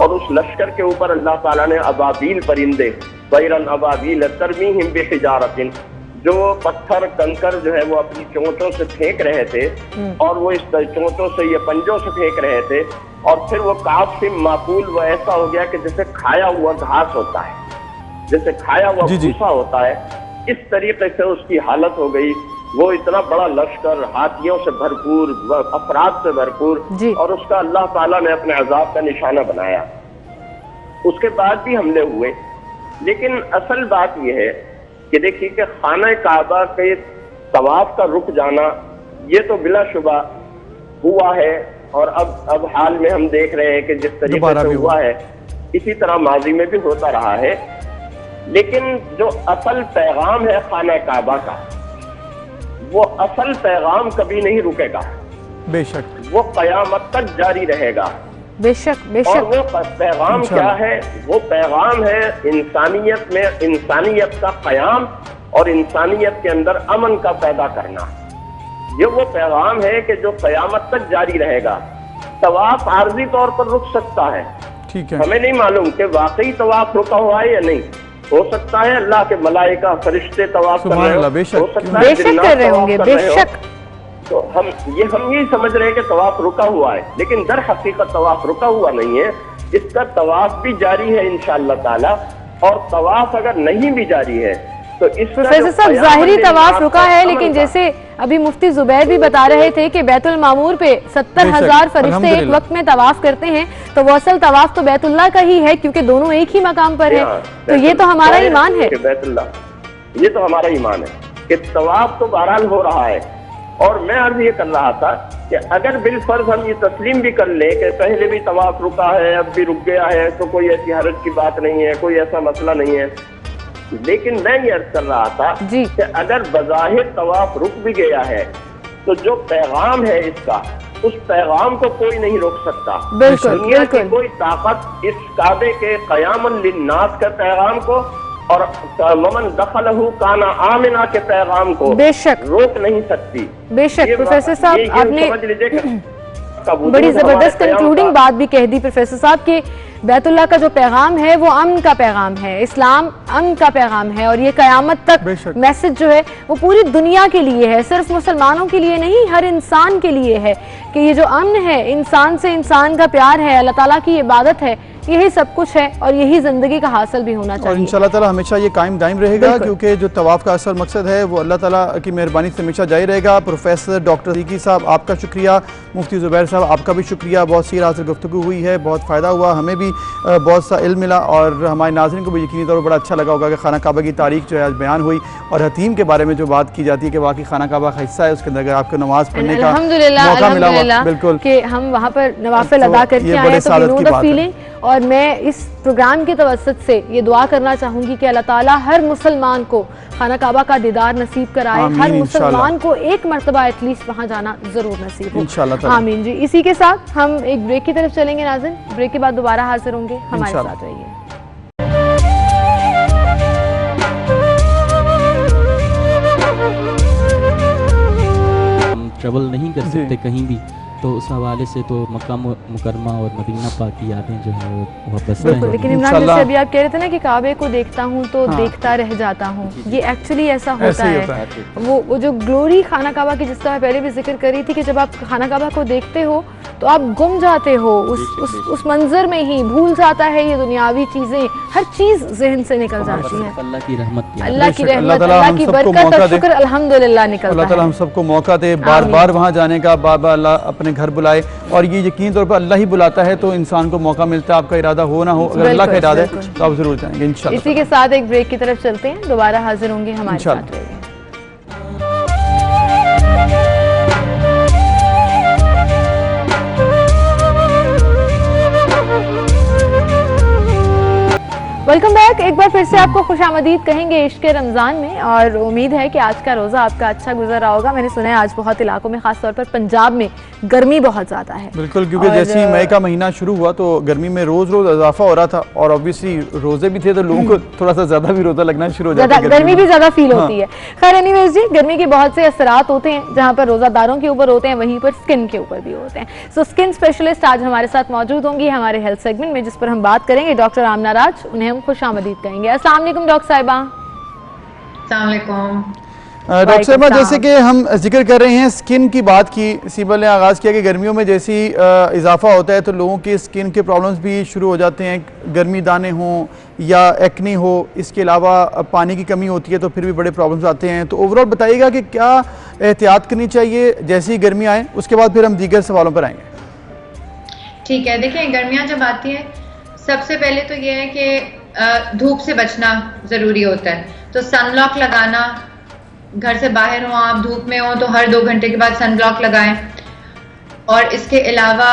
और उस लश्कर के ऊपर अल्लाह ताला ने अबाबील परिंदे, बैरन अबाबील तरमीहिम बिहिजारतिन, जो पत्थर कंकर जो है वो अपनी चोंचों से फेंक रहे थे और वो इस चोंचों से ये पंजों से फेंक रहे थे, और फिर वो काफिम माकूल वो ऐसा हो गया कि जैसे खाया हुआ घास होता है, जैसे खाया हुआ भूसा होता है, इस तरीके से उसकी हालत हो गई। वो इतना बड़ा लश्कर हाथियों से भरपूर, अफराद से भरपूर, और उसका अल्लाह ताला ने अपने अजाब का निशाना बनाया। उसके बाद भी हमले हुए, लेकिन असल बात यह है कि देखिए कि खाना काबा के तवाफ का रुक जाना ये तो बिलाशुबा हुआ है, और अब हाल में हम देख रहे हैं कि जिस तरीके से हुआ है इसी तरह माजी में भी होता रहा है। लेकिन जो असल पैगाम है खाना काबा का, वो असल पैगाम कभी नहीं रुकेगा, बेशक वो कयामत तक जारी रहेगा, बेशक बेशक। और वो पैगाम क्या है? वो पैगाम है इंसानियत में इंसानियत का कयाम और इंसानियत के अंदर अमन का पैदा करना। ये वो पैगाम है कि जो कयामत तक जारी रहेगा। तवाफ आर्जी तौर पर रुक सकता है, ठीक है, हमें नहीं मालूम कि वाकई तवाफ रुका हुआ है या नहीं। हो सकता है अल्लाह के मलाइका फरिश्ते तवाफ कर रहे हो, बेशक कर रहे होंगे, बेशक। तो हम यही समझ रहे हैं कि तवाफ रुका हुआ है, लेकिन दर हकीकत तवाफ रुका हुआ नहीं है। इसका तवाफ भी जारी है इंशाअल्लाह ताला, और तवाफ अगर नहीं भी जारी है तो इस प्रोफेसर साहब ज़ाहिरी तवाफ रुका है, लेकिन जैसे अभी मुफ्ती जुबैर भी बता रहे थे कि बैतुल मामूर पे 70,000 फरिश्ते एक वक्त में तवाफ करते हैं, तो वो असल तवाफ तो बैतुल्लाह का ही है, क्योंकि दोनों एक ही मकाम पर है। तो ये तो हमारा ईमान है, बैतुल्लाह ये तो हमारा ईमान है कि तवाफ तो बहरहाल हो रहा है। और मैं अर्ज ये कर रहा था कि अगर बिलफर्ज हम ये तस्लीम भी कर लें कि पहले भी तवाफ रुका है, अब भी रुक गया है, तो कोई ऐसी हरज की बात नहीं है, कोई ऐसा मसला नहीं है। लेकिन मैं ये अर्ज कर रहा था कि अगर बज़ाहिर तवाफ रुक भी गया है तो जो पैगाम है इसका, उस पैगाम को कोई नहीं रोक सकता। दुनिया की कोई ताकत इस काबे के क़यामन लिन्नास के पैगाम को और वमन दखलहु काना आमिना के पैगाम को बेशक रोक नहीं सकती। बेशक प्रोफेसर साहब आपने बड़ी जबरदस्त कंक्लूडिंग बात भी कह दी प्रोफेसर साहब के बैतुल्लाह का जो पैगाम है वो अमन का पैगाम है, इस्लाम अमन का पैगाम है, और ये कयामत तक मैसेज जो है वो पूरी दुनिया के लिए है, सिर्फ मुसलमानों के लिए नहीं, हर इंसान के लिए है कि ये जो अमन है, इंसान से इंसान का प्यार है, अल्लाह ताला की इबादत है, यही सब कुछ है और यही ज़िंदगी का हासिल भी होना और चाहिए। इंशाल्लाह ताला हमेशा ये कायम दायम रहेगा, क्योंकि जो तवाफ़ का असल मकसद है वो अल्लाह ताला की मेहरबानी से हमेशा जारी रहेगा। प्रोफेसर डॉक्टर सिद्दीकी साहब आपका शुक्रिया, मुफ्ती ज़ुबैर साहब आपका भी शुक्रिया। बहुत सी रात से गुफ्तगू हुई है, बहुत फ़ायदा हुआ, हमें भी बहुत सा इल्म मिला और हमारे नाज़रीन को भी यकीनी तौर पर बड़ा अच्छा लगा होगा कि खाना काबा की तारीख जो है आज बयान हुई और हतीम के बारे में जो बात की जाती है कि वाकई खाना काबा का हिस्सा है, उसके अंदर अगर आपको नमाज़ पढ़ने का मौका मिला हुआ, बिल्कुल कि हम वहाँ पर नवाफिल अदा करके आए हैं, तो वी नो द फीलिंग। और मैं इस प्रोग्राम के तवस्सुत से ये दुआ करना चाहूँगी कि अल्लाह ताला हर मुसलमान को खाना काबा का दीदार नसीब कराए, हर मुसलमान को एक मरतबा एटलीस्ट वहाँ जाना ज़रूर नसीब हो इंशाल्लाह। आमीन जी। इसी के साथ हम एक ब्रेक की तरफ चलेंगे नाज़रीन, ब्रेक के बाद दोबारा हाजिर होंगे, हमारे साथ रहिए। हम ट्रेवल नहीं कर सकते कहीं भी, तो उस हवाले से तो मक्का मुकरमा और मदीना पाक की यादें जो है वो वापस बिल्कुल। लेकिन इमरान जैसे अभी आप कह रहे थे ना कि काबे को देखता हूँ तो देखता रह जाता हूँ, ये एक्चुअली ऐसा होता है। वो जो ग्लोरी खाना काबा की जिसका मैं पहले भी जिक्र कर रही थी कि जब आप खाना काबा को देखते हो तो आप गुम जाते हो उस मंजर में ही, भूल जाता है ये दुनियावी चीजें, हर चीज जहन से निकल जाती है। अल्लाह की रहमत, अल्लाह की रहमत, अल्लाह की बरकत और शुक्र अल्हम्दुलिल्लाह निकलता है। अल्लाह ताला हम सबको मौका दे बार बार वहाँ जाने का, बार बार अल्लाह अपने घर बुलाए, और ये यकीन तौर पर अल्लाह ही बुलाता है तो इंसान को मौका मिलता है। आपका इरादा हो ना हो, अगर अल्लाह का इरादा है तो आप जरूर जाएंगे इंशाल्लाह। इसी के साथ एक ब्रेक की तरफ चलते हैं, दोबारा हाजिर होंगे, हमारे साथ रहिए। Welcome back. एक बार फिर से आपको खुशामदीद कहेंगे इश्क रमज़ान में, और उम्मीद है कि आज का रोज़ा आपका अच्छा गुजर रहा होगा। मैंने सुना है आज बहुत इलाकों में, खास तौर पर पंजाब में गर्मी बहुत ज़्यादा है। बिल्कुल, क्योंकि जैसे ही मई का महीना शुरू हुआ तो गर्मी में रोज़ रोज़ इजाफा हो रहा था, और ऑब्वियसली रोज़े भी थे तो लोगों को थोड़ा सा ज़्यादा भी रोज़ा लगना शुरू हो जाता है, गर्मी भी ज़्यादा फील होती है। खैर एनीवेज जी, गर्मी के बहुत से असरात होते हैं, जहाँ पर रोज़ादारों के ऊपर होते हैं वहीं पर स्किन के ऊपर भी होते हैं। सो स्किन स्पेशलिस्ट आज हमारे साथ मौजूद होंगी हमारे हेल्थ सेगमेंट में, जिस पर हम बात करेंगे डॉक्टर आमना राज। उन्हें हम खुशामदीद कहेंगे। अस्सलाम वालेकुम डॉक्टर साहिबा। अस्सलाम वालेकुम डॉक्टर साहिबा, जैसे कि हम जिक्र कर रहे हैं स्किन की बात की, सीबल ने आगाज़ किया कि गर्मियों में जैसी इजाफा होता है तो लोगों की स्किन के प्रॉब्लम्स भी शुरू हो जाते हैं, गर्मी दाने हों या एक्ने हो, इसके अलावा पानी की कमी होती है तो फिर भी बड़े प्रॉब्लम्स आते हैं। तो ओवरऑल बताइएगा कि क्या एहतियात करनी चाहिए जैसी ही गर्मी आए, उसके बाद फिर हम दीगर सवालों पर आएंगे। ठीक है, देखिए गर्मियाँ जब आती हैं सबसे पहले तो ये है कि धूप से बचना ज़रूरी होता है, तो सनब्लॉक लगाना, घर से बाहर हो आप, धूप में हो तो हर 2 घंटे के बाद सनब्लॉक लगाएं। और इसके अलावा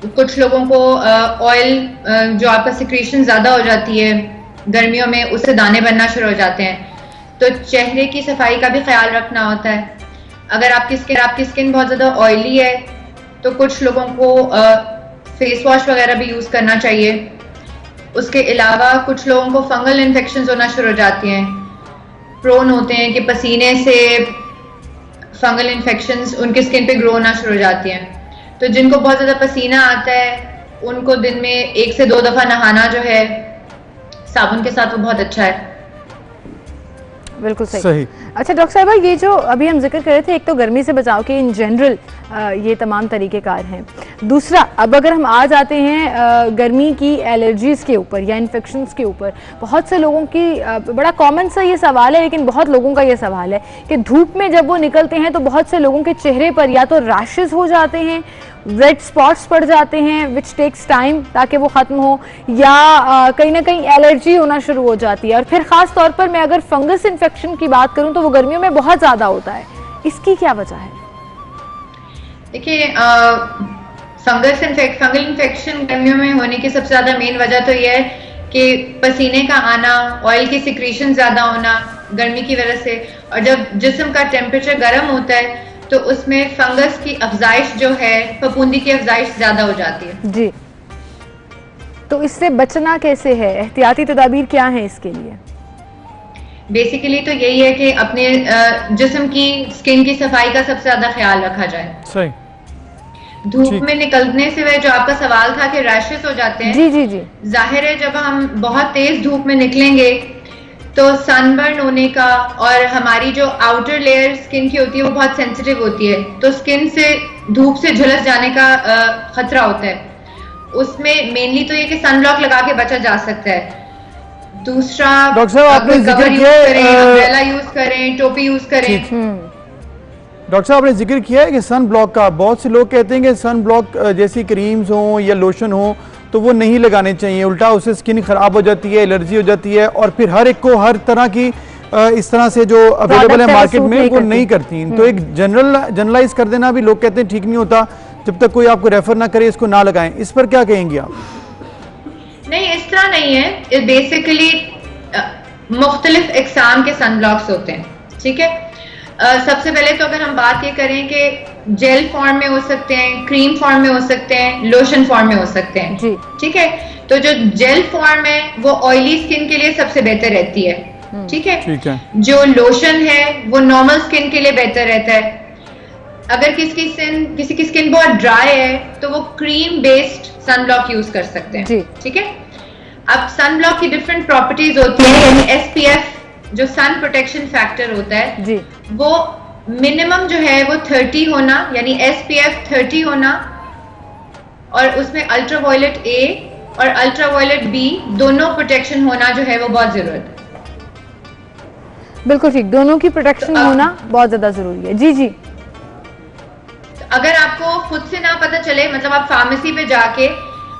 कुछ लोगों को ऑयल जो आपका सिक्रीशन ज़्यादा हो जाती है गर्मियों में, उससे दाने बनना शुरू हो जाते हैं, तो चेहरे की सफाई का भी ख्याल रखना होता है। अगर आपकी स्किन बहुत ज़्यादा ऑयली है तो कुछ लोगों को फेस वॉश वगैरह भी यूज़ करना चाहिए। उसके अलावा कुछ लोगों को फंगल इन्फेक्शंस होना शुरू हो जाती हैं, प्रोन होते हैं कि पसीने से फंगल इन्फेक्शंस उनकी स्किन पे ग्रो होना शुरू हो जाती हैं। तो जिनको बहुत ज़्यादा पसीना आता है उनको दिन में 1 से 2 दफ़ा नहाना जो है साबुन के साथ, वो बहुत अच्छा है। बिल्कुल सही। अच्छा डॉक्टर साहिबा, ये जो अभी हम जिक्र कर रहे थे, एक तो गर्मी से बचाव के इन जनरल ये तमाम तरीक़ेकार हैं, दूसरा अब अगर हम आ जाते हैं गर्मी की एलर्जीज़ के ऊपर या इन्फेक्शंस के ऊपर, बहुत से लोगों की बड़ा कॉमन सा ये सवाल है, लेकिन बहुत लोगों का ये सवाल है कि धूप में जब वो निकलते हैं तो बहुत से लोगों के चेहरे पर या तो रैशेस हो जाते हैं, रेड स्पॉट्स पड़ जाते हैं विच टेक्स टाइम ताकि वो ख़त्म हो, या कहीं ना कहीं एलर्जी होना शुरू हो जाती है। और फिर ख़ास तौर पर मैं अगर फंगस इन्फेक्शन की बात करूं तो वो गर्मियों में बहुत ज़्यादा होता है, इसकी क्या वजह है? देखिए फंगल इन्फेक्शन गर्मियों में होने की सबसे ज़्यादा मेन वजह तो यह है कि पसीने का आना, ऑयल की सिक्रीशन ज़्यादा होना गर्मी की वजह से, और जब जिस्म का टेम्परेचर गर्म होता है तो उसमें फंगस की अफजाइश जो है, फफूंदी की अफजाइश ज्यादा हो जाती है। जी, तो इससे बचना कैसे है, एहतियाती तदाबीर क्या है इसके लिए? बेसिकली तो यही है कि अपने जिस्म की स्किन की सफाई का सबसे ज्यादा ख्याल रखा जाए। सही। धूप में निकलने से वह जो आपका सवाल था कि रैशेस हो जाते हैं, जी जी जी, जाहिर है जब हम बहुत तेज धूप में निकलेंगे तो सनबर्न होने का, और हमारी जो आउटर लेयर स्किन की होती है वो बहुत सेंसिटिव होती है, तो स्किन से धूप से झुलस जाने का खतरा होता है। उसमें मेनली तो ये कि सनब्लॉक लगा के बचा जा सकता है। दूसरा, डॉक्टर साहब आपने जिक्र किया अम्ब्रेला यूज करें, टोपी यूज करें। डॉक्टर साहब आपने जिक्र किया है कि सन ब्लॉक का, बहुत से लोग कहते हैं कि सन ब्लॉक जैसी क्रीम्स हो या लोशन हो तो वो नहीं लगाने चाहिए, उल्टा उससे स्किन खराब हो जाती है, एलर्जी हो जाती है, और फिर हर एक को हर तरह की इस तरह से जो अवेलेबल है मार्केट में वो नहीं करती। तो एक जनरलाइज कर देना भी लोग कहते हैं ठीक नहीं होता, जब तक कोई आपको रेफर ना करे इसको ना लगाएं। इस पर क्या कहेंगे आप? नहीं, इस तरह नहीं है। बेसिकली मुख्तलिफ इकसाम के सन ब्लॉक्स होते हैं, ठीक है। सबसे पहले तो अगर हम बात ये करें कि जेल फॉर्म में हो सकते हैं, क्रीम फॉर्म में हो सकते हैं, लोशन फॉर्म में हो सकते हैं, ठीक है। तो जो जेल फॉर्म है वो ऑयली स्किन के लिए सबसे बेहतर रहती है, ठीक है। जो लोशन है वो नॉर्मल स्किन के लिए बेहतर रहता है। अगर किसी की स्किन बहुत ड्राई है तो वो क्रीम बेस्ड सनब्लॉक यूज कर सकते हैं, ठीक है। अब सनब्लॉक की डिफरेंट प्रॉपर्टीज होती है, यानी एसपीएफ जो सन प्रोटेक्शन फैक्टर होता है वो मिनिमम जो है वो 30 होना, यानी एसपीएफ 30 होना, और उसमें अल्ट्रावायलेट ए और अल्ट्रावायलेट बी दोनों प्रोटेक्शन होना जो है वो बहुत जरूरत है। बिल्कुल ठीक, दोनों की प्रोटेक्शन होना बहुत ज्यादा जरूरी है। जी जी। अगर आपको खुद से ना पता चले, मतलब आप फार्मेसी पे जाके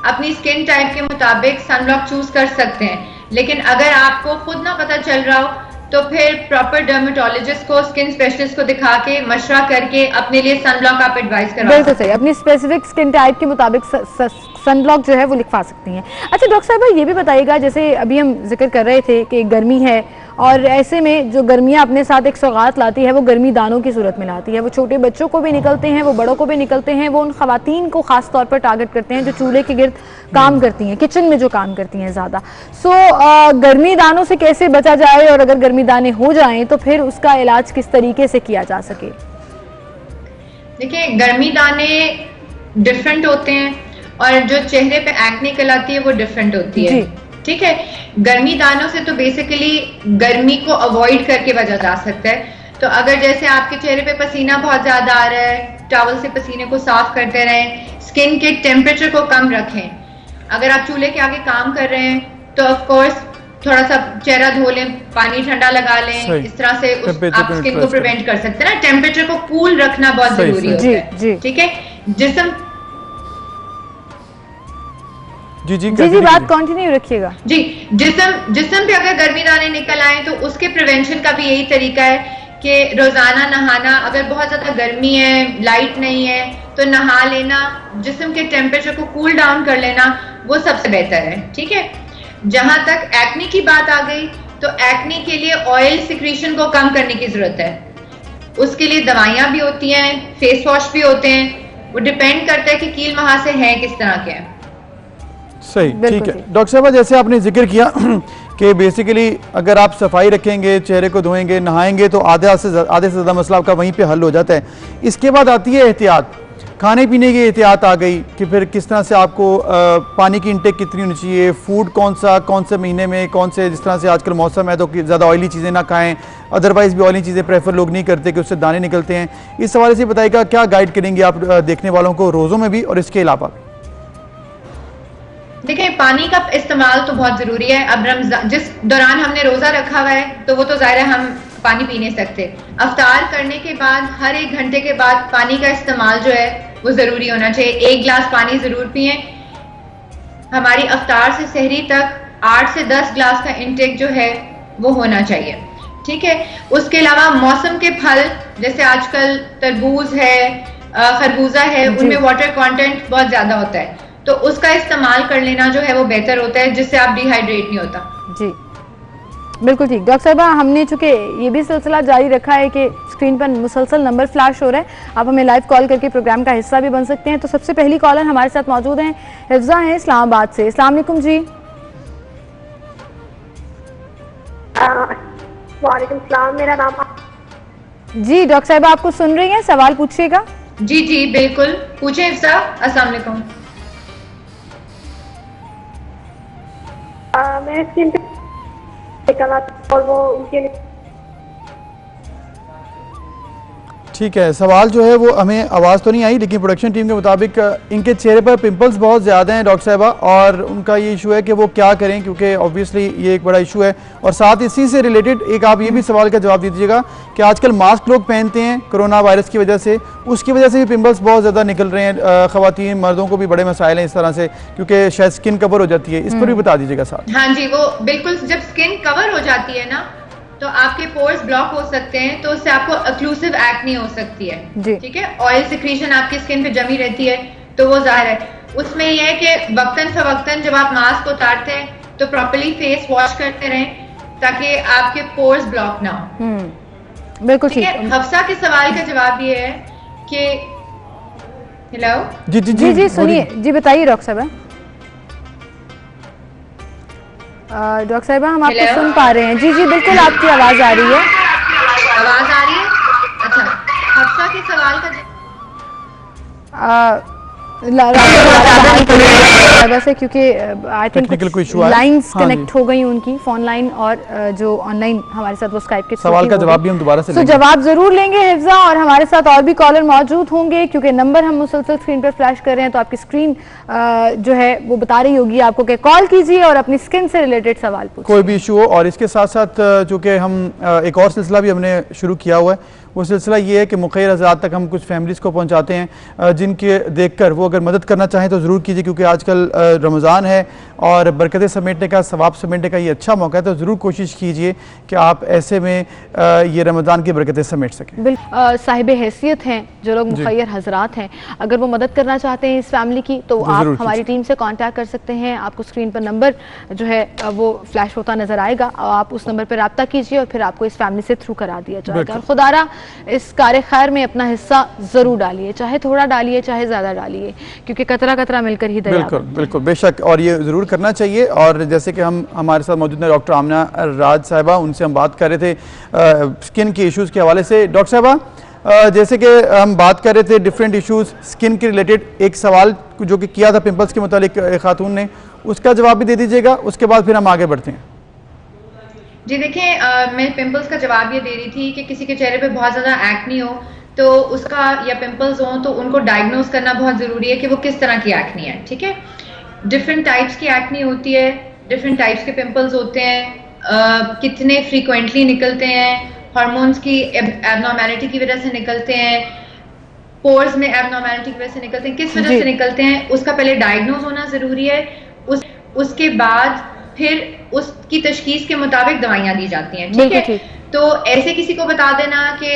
अपनी स्किन टाइप के मुताबिक सनब्लॉक चूज कर सकते हैं, लेकिन अगर आपको खुद ना पता चल रहा हो तो फिर प्रॉपर डर्मेटोलॉजिस्ट को, स्किन स्पेशलिस्ट को दिखा के मशवरा करके अपने लिए सनब्लॉक आप एडवाइस करा। बिल्कुल सही, अपनी स्पेसिफिक स्किन टाइप के मुताबिक सनब्लॉक जो है वो लिखवा सकती हैं। अच्छा डॉक्टर साहब ये भी बताइएगा, जैसे अभी हम जिक्र कर रहे थे कि गर्मी है और ऐसे में जो गर्मियाँ अपने साथ एक सौगात लाती है वो गर्मी दानों की सूरत में लाती है। वो छोटे बच्चों को भी निकलते हैं, वो बड़ों को भी निकलते हैं, वो उन खवातीन को खास तौर पर टारगेट करते हैं जो चूल्हे के गिर्द काम करती हैं, किचन में जो काम करती हैं ज़्यादा। गर्मी दानों से कैसे बचा जाए, और अगर गर्मी दाने हो जाएं तो फिर उसका इलाज किस तरीके से किया जा सके? देखिए, गर्मी दाने डिफरेंट होते हैं और जो चेहरे पे एक्ने कहलाती है वो डिफरेंट होती है, ठीक है। गर्मी दानों से तो बेसिकली गर्मी को अवॉइड करके बचा जा सकता है। तो अगर जैसे आपके चेहरे पे पसीना बहुत ज्यादा आ रहा है, टॉवल से पसीने को साफ करते रहें, स्किन के टेम्परेचर को कम रखें। अगर आप चूल्हे के आगे काम कर रहे हैं तो ऑफ कोर्स थोड़ा सा चेहरा धो लें, पानी ठंडा लगा लें, इस तरह से आप स्किन को प्रिवेंट कर सकते हैं ना। टेम्परेचर को कूल रखना बहुत जरूरी होता है, ठीक है। जिस्म जी बात कंटिन्यू रखिएगा। जी, जिस्म पे अगर गर्मी दाने निकल आए तो उसके प्रिवेंशन का भी यही तरीका है कि रोजाना नहाना। अगर बहुत ज्यादा गर्मी है, लाइट नहीं है, तो नहा लेना, जिस्म के टेम्परेचर को कूल डाउन कर लेना, वो सबसे बेहतर है, ठीक है। जहां तक एक्ने की बात आ गई तो एक्ने के लिए ऑयल सिक्रीशन को कम करने की जरूरत है। उसके लिए दवाइयां भी होती हैं, फेस वॉश भी होते हैं, वो डिपेंड करता है कि कील महासे हैं किस तरह के हैं। सही, ठीक है। डॉक्टर साहब जैसे आपने जिक्र किया कि बेसिकली अगर आप सफाई रखेंगे, चेहरे को धोएंगे, नहाएंगे तो आधे से ज़्यादा मसला आपका वहीं पे हल हो जाता है। इसके बाद आती है एहतियात, खाने पीने की एहतियात आ गई कि फिर किस तरह से आपको पानी की इंटेक कितनी होनी चाहिए, फूड कौन से महीने में, कौन से, जिस तरह से आजकल मौसम है तो ज़्यादा ऑयली चीज़ें ना खाएं, अदरवाइज़ भी ऑयली चीज़ें प्रेफर लोग नहीं करते कि उससे दाने निकलते हैं। इस हवाले से बताइएगा क्या गाइड करेंगे आप देखने वालों को रोज़ों में भी और इसके अलावा भी? देखिए, पानी का इस्तेमाल तो बहुत जरूरी है। अब रमजान जिस दौरान हमने रोजा रखा हुआ है तो वो तो जाहिर है हम पानी पी नहीं सकते। अफ्तार करने के बाद हर 1 घंटे के बाद पानी का इस्तेमाल जो है वो जरूरी होना चाहिए। 1 गिलास पानी जरूर पिए। हमारी अफ्तार से सहरी तक 8 से 10 गिलास का इंटेक जो है वो होना चाहिए, ठीक है। उसके अलावा मौसम के फल जैसे आजकल तरबूज है, खरबूजा है, उनमें वाटर कंटेंट बहुत ज्यादा होता है, तो उसका इस्तेमाल कर लेना जो है वो बेहतर होता है, जिससे आप डिहाइड्रेट नहीं होता। जी बिल्कुल ठीक। डॉक्टर साहबा, हमने चूंकि ये भी सिलसिला जारी रखा है कि स्क्रीन पर मुसलसल नंबर फ्लैश हो रहा है, आप हमें लाइव कॉल करके प्रोग्राम का हिस्सा भी बन सकते हैं। तो सबसे पहली कॉलर हमारे साथ मौजूद हैं, हिफ्जा हैं इस्लामाबाद से। अस्सलाम वालेकुम जी। वालेकुम सलाम, मेरा नाम। जी डॉक्टर साहबा आपको सुन रही हैं, सवाल पूछिएगा। जी जी बिल्कुल, पूछे हिफ्जा। अस्सलाम वालेकुम। मेरे स्किन पे निकला और वो उनके लिए। ठीक है, सवाल जो है वो हमें आवाज़ तो नहीं आई, लेकिन प्रोडक्शन टीम के मुताबिक इनके चेहरे पर पिंपल्स बहुत ज़्यादा हैं डॉक्टर साहिबा, और उनका ये इशू है कि वो क्या करें, क्योंकि ऑब्वियसली ये एक बड़ा इशू है। और साथ इसी से रिलेटेड एक आप ये भी सवाल का जवाब दे दीजिएगा कि आजकल मास्क लोग पहनते हैं कोरोना वायरस की वजह से, उसकी वजह से भी पिंपल्स बहुत ज़्यादा निकल रहे हैं। ख़वातीन मर्दों को भी बड़े मसाइल हैं इस तरह से, क्योंकि शायद स्किन कवर हो जाती है, इस पर भी बता दीजिएगा साथ। हाँ जी, वो बिल्कुल, जब स्किन कवर हो जाती है ना तो आपके पोर्स ब्लॉक हो सकते हैं, तो उससे आपको अक्लूसिव एक्ने हो सकती है। ठीक है, ऑयल सिक्रीशन आपकी स्किन पे जमी रहती है, तो वो जाहिर है। उसमें यह है कि वक्तन फवक्तन जब आप मास्क उतारते हैं तो प्रॉपर्ली फेस वॉश करते रहें ताकि आपके पोर्स ब्लॉक ना हो। बिल्कुल ठीक है। हफ्सा के सवाल का जवाब ये है कि हेलो जी जी जी जी सुनिए जी, बताइए डॉक्टर साहब। डॉक्टर साहिबा हम आपको सुन पा रहे हैं। जी जी बिल्कुल, आपकी आवाज आ रही है। आवाज आ रही है? अच्छा, हफ्सा के सवाल का वैसे क्योंकि आई थिंक लाइंस कनेक्ट हो गई उनकी, फोन लाइन और जो ऑनलाइन हमारे साथ वो स्काइप के सवाल का जवाब भी हम दोबारा से लेंगे। जवाब जरूर लेंगे हिफ्जा, और हमारे साथ और भी कॉलर मौजूद होंगे, क्योंकि नंबर हम मुसलसल स्क्रीन पर फ्लैश कर रहे हैं, तो आपकी स्क्रीन जो है वो बता रही होगी आपको कि कॉल कीजिए और अपनी स्किन से रिलेटेड सवाल पूछिए, कोई भी इशू हो। और इसके साथ साथ चूँकि हम एक और सिलसिला भी हमने शुरू किया हुआ है, वो सिलसिला ये है कि मुखैर हज़रात तक हम कुछ फैमिलीज़ को पहुंचाते हैं, जिनके देखकर वो अगर मदद करना चाहें तो ज़रूर कीजिए, क्योंकि आजकल रमज़ान है और बरकतें समेटने का, सवाब समेटने का ये अच्छा मौका है, तो ज़रूर कोशिश कीजिए कि आप ऐसे में ये रमज़ान की बरकतें समेट सकें। साहिब हैसियत हैं जो लोग मुखैर हज़रात हैं, अगर वो मदद करना चाहते हैं इस फैमिली की, तो आप हमारी टीम से कॉन्टैक्ट कर सकते हैं। आपको स्क्रीन पर नंबर जो है वो फ्लैश होता नज़र आएगा, आप उस नंबर पर रब्ता कीजिए और फिर आपको इस फैमिली से थ्रू करा दिया जाएगा। और खुदारा इस कार्य खैर में अपना हिस्सा जरूर डालिए, चाहे थोड़ा डालिए चाहे ज्यादा डालिए, क्योंकि कतरा कतरा मिलकर ही दरिया। बिल्कुल बिल्कुल, बेशक, और ये जरूर करना चाहिए। और जैसे कि हम हमारे साथ मौजूद हैं डॉक्टर आमना राज साहिबा, उनसे हम बात कर रहे थे स्किन के इश्यूज़ के हवाले से। डॉक्टर साहिबा, जैसे कि हम बात कर रहे थे डिफरेंट इश्यूज़ स्किन के रिलेटेड, एक सवाल जो कि किया था पिंपल्स के मुतालिक खातून ने, उसका जवाब भी दे दीजिएगा, उसके बाद फिर हम आगे बढ़ते हैं। जी देखिए, मैं पिंपल्स का जवाब ये दे रही थी कि किसी के चेहरे पे बहुत ज़्यादा एक्ने हो तो उसका, या पिंपल्स हो तो उनको डायग्नोज करना बहुत ज़रूरी है कि वो किस तरह की एक्ने है। ठीक है, डिफरेंट टाइप्स की एक्ने होती है, डिफरेंट टाइप्स के पिंपल्स होते हैं, कितने फ्रीक्वेंटली निकलते हैं, हार्मोन्स की एबनॉर्मेलिटी की वजह से निकलते हैं, पोर्स में एबनॉर्मेलिटी की वजह से निकलते हैं, किस वजह से निकलते हैं, उसका पहले डायग्नोज होना ज़रूरी है। उसके बाद फिर उसकी तशखीस के मुताबिक दवाइयां दी जाती हैं। ठीक है, तो ऐसे किसी को बता देना कि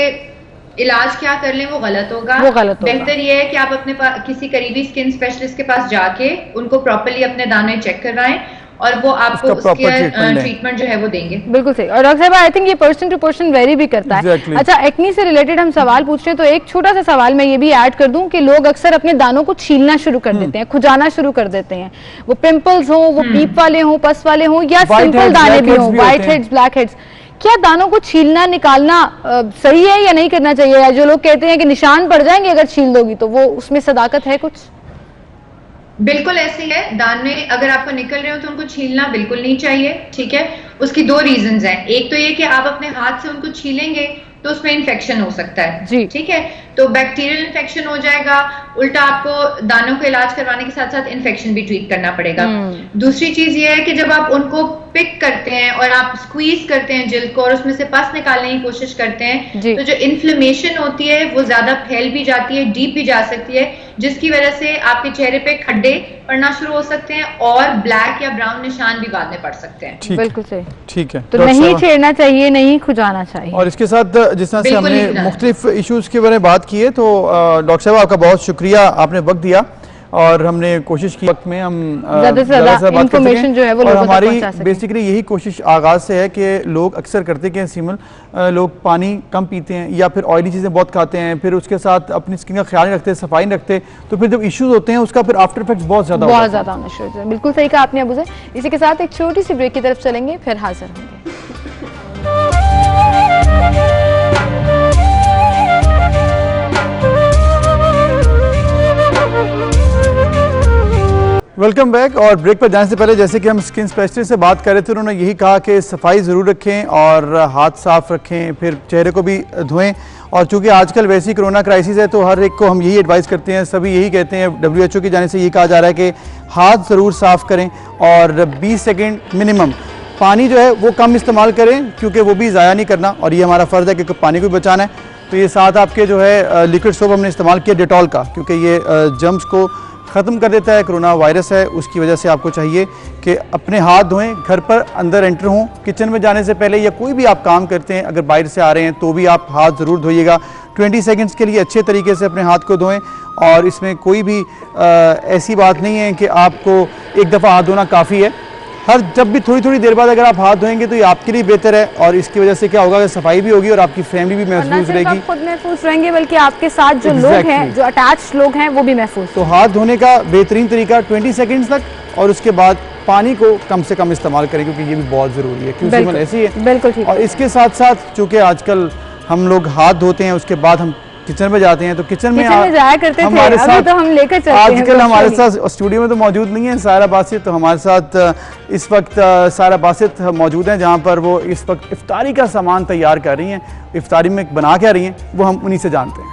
इलाज क्या कर लें वो गलत होगा। बेहतर ये है कि आप अपने किसी करीबी स्किन स्पेशलिस्ट के पास जाके उनको प्रॉपर्ली अपने दाने चेक करवाएं और वो आपको उसके ट्रीटमेंट जो है वो देंगे। बिल्कुल सही। और डॉक्टर साहब, आई थिंक ये पर्सन टू पर्सन वेरी भी करता है। अच्छा, एक्नी से रिलेटेड हम सवाल पूछ रहे हैं, तो एक छोटा सा सवाल मैं ये भी ऐड कर दूं कि लोग अक्सर अपने दानों को छीलना शुरू कर देते हैं, खुजाना शुरू कर देते हैं, वो पिंपल्स हो, वो पीप वाले हो, पस वाले हो, या सिंपल दाने भी हो, व्हाइट हेड्स, ब्लैक हेड्स। क्या दानों को छीलना निकालना सही है या नहीं करना चाहिए? या जो लोग कहते हैं कि निशान पड़ जाएंगे अगर छील दोगी, तो वो उसमें सदाकत है कुछ? बिल्कुल ऐसे है, दाने अगर आपको निकल रहे हो तो उनको छीलना बिल्कुल नहीं चाहिए। ठीक है, उसकी दो रीजंस हैं। एक तो ये कि आप अपने हाथ से उनको छीलेंगे तो उसमें इन्फेक्शन हो सकता है जी। ठीक है, तो बैक्टीरियल इन्फेक्शन हो जाएगा, उल्टा आपको दानों का इलाज करवाने के साथ साथ इन्फेक्शन भी ट्रीट करना पड़ेगा। दूसरी चीज ये है कि जब आप उनको पिक करते हैं और आप स्क्वीज करते हैं जिल्द को और उसमें से पस निकालने की कोशिश करते हैं, तो जो इन्फ्लेमेशन होती है वो ज्यादा फैल भी जाती है, डीप भी जा सकती है, जिसकी वजह से आपके चेहरे पे खड्डे पड़ना शुरू हो सकते हैं और ब्लैक या ब्राउन निशान भी बाद में पड़ सकते हैं। बिल्कुल सही, ठीक है। तो नहीं छेड़ना चाहिए, नहीं खुजाना चाहिए। और इसके साथ जिस तरह से हमने मुख्तलिफ इश्यूज के बारे में बात की है, तो डॉक्टर साहब आपका बहुत शुक्रिया, आपने वक्त दिया और हमने कोशिश की वक्त में हम ज़्यादा से ज़्यादा इंफॉर्मेशन जो है वो लोगों तक पहुंचा सकें। हमारी बेसिकली यही कोशिश आगाज से है कि लोग अक्सर करते हैं सिमल, लोग पानी कम पीते हैं या फिर ऑयली चीज़ें बहुत खाते हैं, फिर उसके साथ अपनी स्किन का ख्याल नहीं रखते, सफाई नहीं रखते, तो फिर जब इश्यूज होते हैं उसका फिर आफ्टर इफेक्ट्स बहुत ज़्यादा होना शुरू होते हैं। बिल्कुल सही कहा आपने अबू ज़ैद। इसी के साथ एक छोटी सी ब्रेक की तरफ चलेंगे, फिर हाजिर होंगे। Welcome back. और ब्रेक पर जाने से पहले जैसे कि हम स्किन स्पेशलिस्ट से बात कर रहे थे, उन्होंने यही कहा कि सफाई ज़रूर रखें और हाथ साफ रखें, फिर चेहरे को भी धोएं और चूंकि आजकल वैसी कोरोना क्राइसिस है तो हर एक को हम यही एडवाइस करते हैं, सभी यही कहते हैं, WHO की जाने से ये कहा जा रहा है कि हाथ ज़रूर साफ़ करें और 20 सेकंड मिनिमम पानी जो है वो कम इस्तेमाल करें, क्योंकि वो भी ज़ाया नहीं करना और ये हमारा फ़र्ज़ है क्योंकि पानी को भी बचाना है। तो ये साथ आपके जो है लिक्विड सोप हमने इस्तेमाल किया डेटॉल का, क्योंकि ये जर्म्स को ख़त्म कर देता है, कोरोना वायरस है उसकी वजह से आपको चाहिए कि अपने हाथ धोएं, घर पर अंदर एंटर हों, किचन में जाने से पहले या कोई भी आप काम करते हैं अगर बाहर से आ रहे हैं तो भी आप हाथ ज़रूर धोइएगा। 20 सेकंड्स के लिए अच्छे तरीके से अपने हाथ को धोएं और इसमें कोई भी ऐसी बात नहीं है कि आपको एक दफ़ा हाथ धोना काफ़ी है। जब भी थोड़ी थोड़ी देर बाद अगर आप हाथ धोएंगे तो ये आपके लिए बेहतर है और इसकी वजह से क्या होगा कि सफाई भी होगी और आपकी फैमिली भी महफूज रहेगी। आप खुद महफूज रहेंगे बल्कि आपके साथ जो लोग हैं, जो अटैच्ड लोग हैं वो भी महफूज। तो हाथ धोने का बेहतरीन तरीका 20 सेकंड्स तक और उसके बाद पानी को कम से कम इस्तेमाल करें, क्योंकि ये भी बहुत ज़रूरी है, क्योंकि ऐसी है। बिल्कुल ठीक। और इसके साथ साथ चूँकि आजकल हम लोग हाथ धोते हैं उसके बाद हम किचन में जाते हैं, तो किचन में जाया करते थे, हमारे अभी साथ तो हम लेकर चलते हैं। आजकल हमारे साथ स्टूडियो में तो मौजूद नहीं है सारा बासित, तो हमारे साथ इस वक्त सारा बासित मौजूद हैं, जहां पर वो इस वक्त इफ्तारी का सामान तैयार कर रही हैं, इफ्तारी में बना क्या रही हैं वो हम उन्हीं से जानते हैं।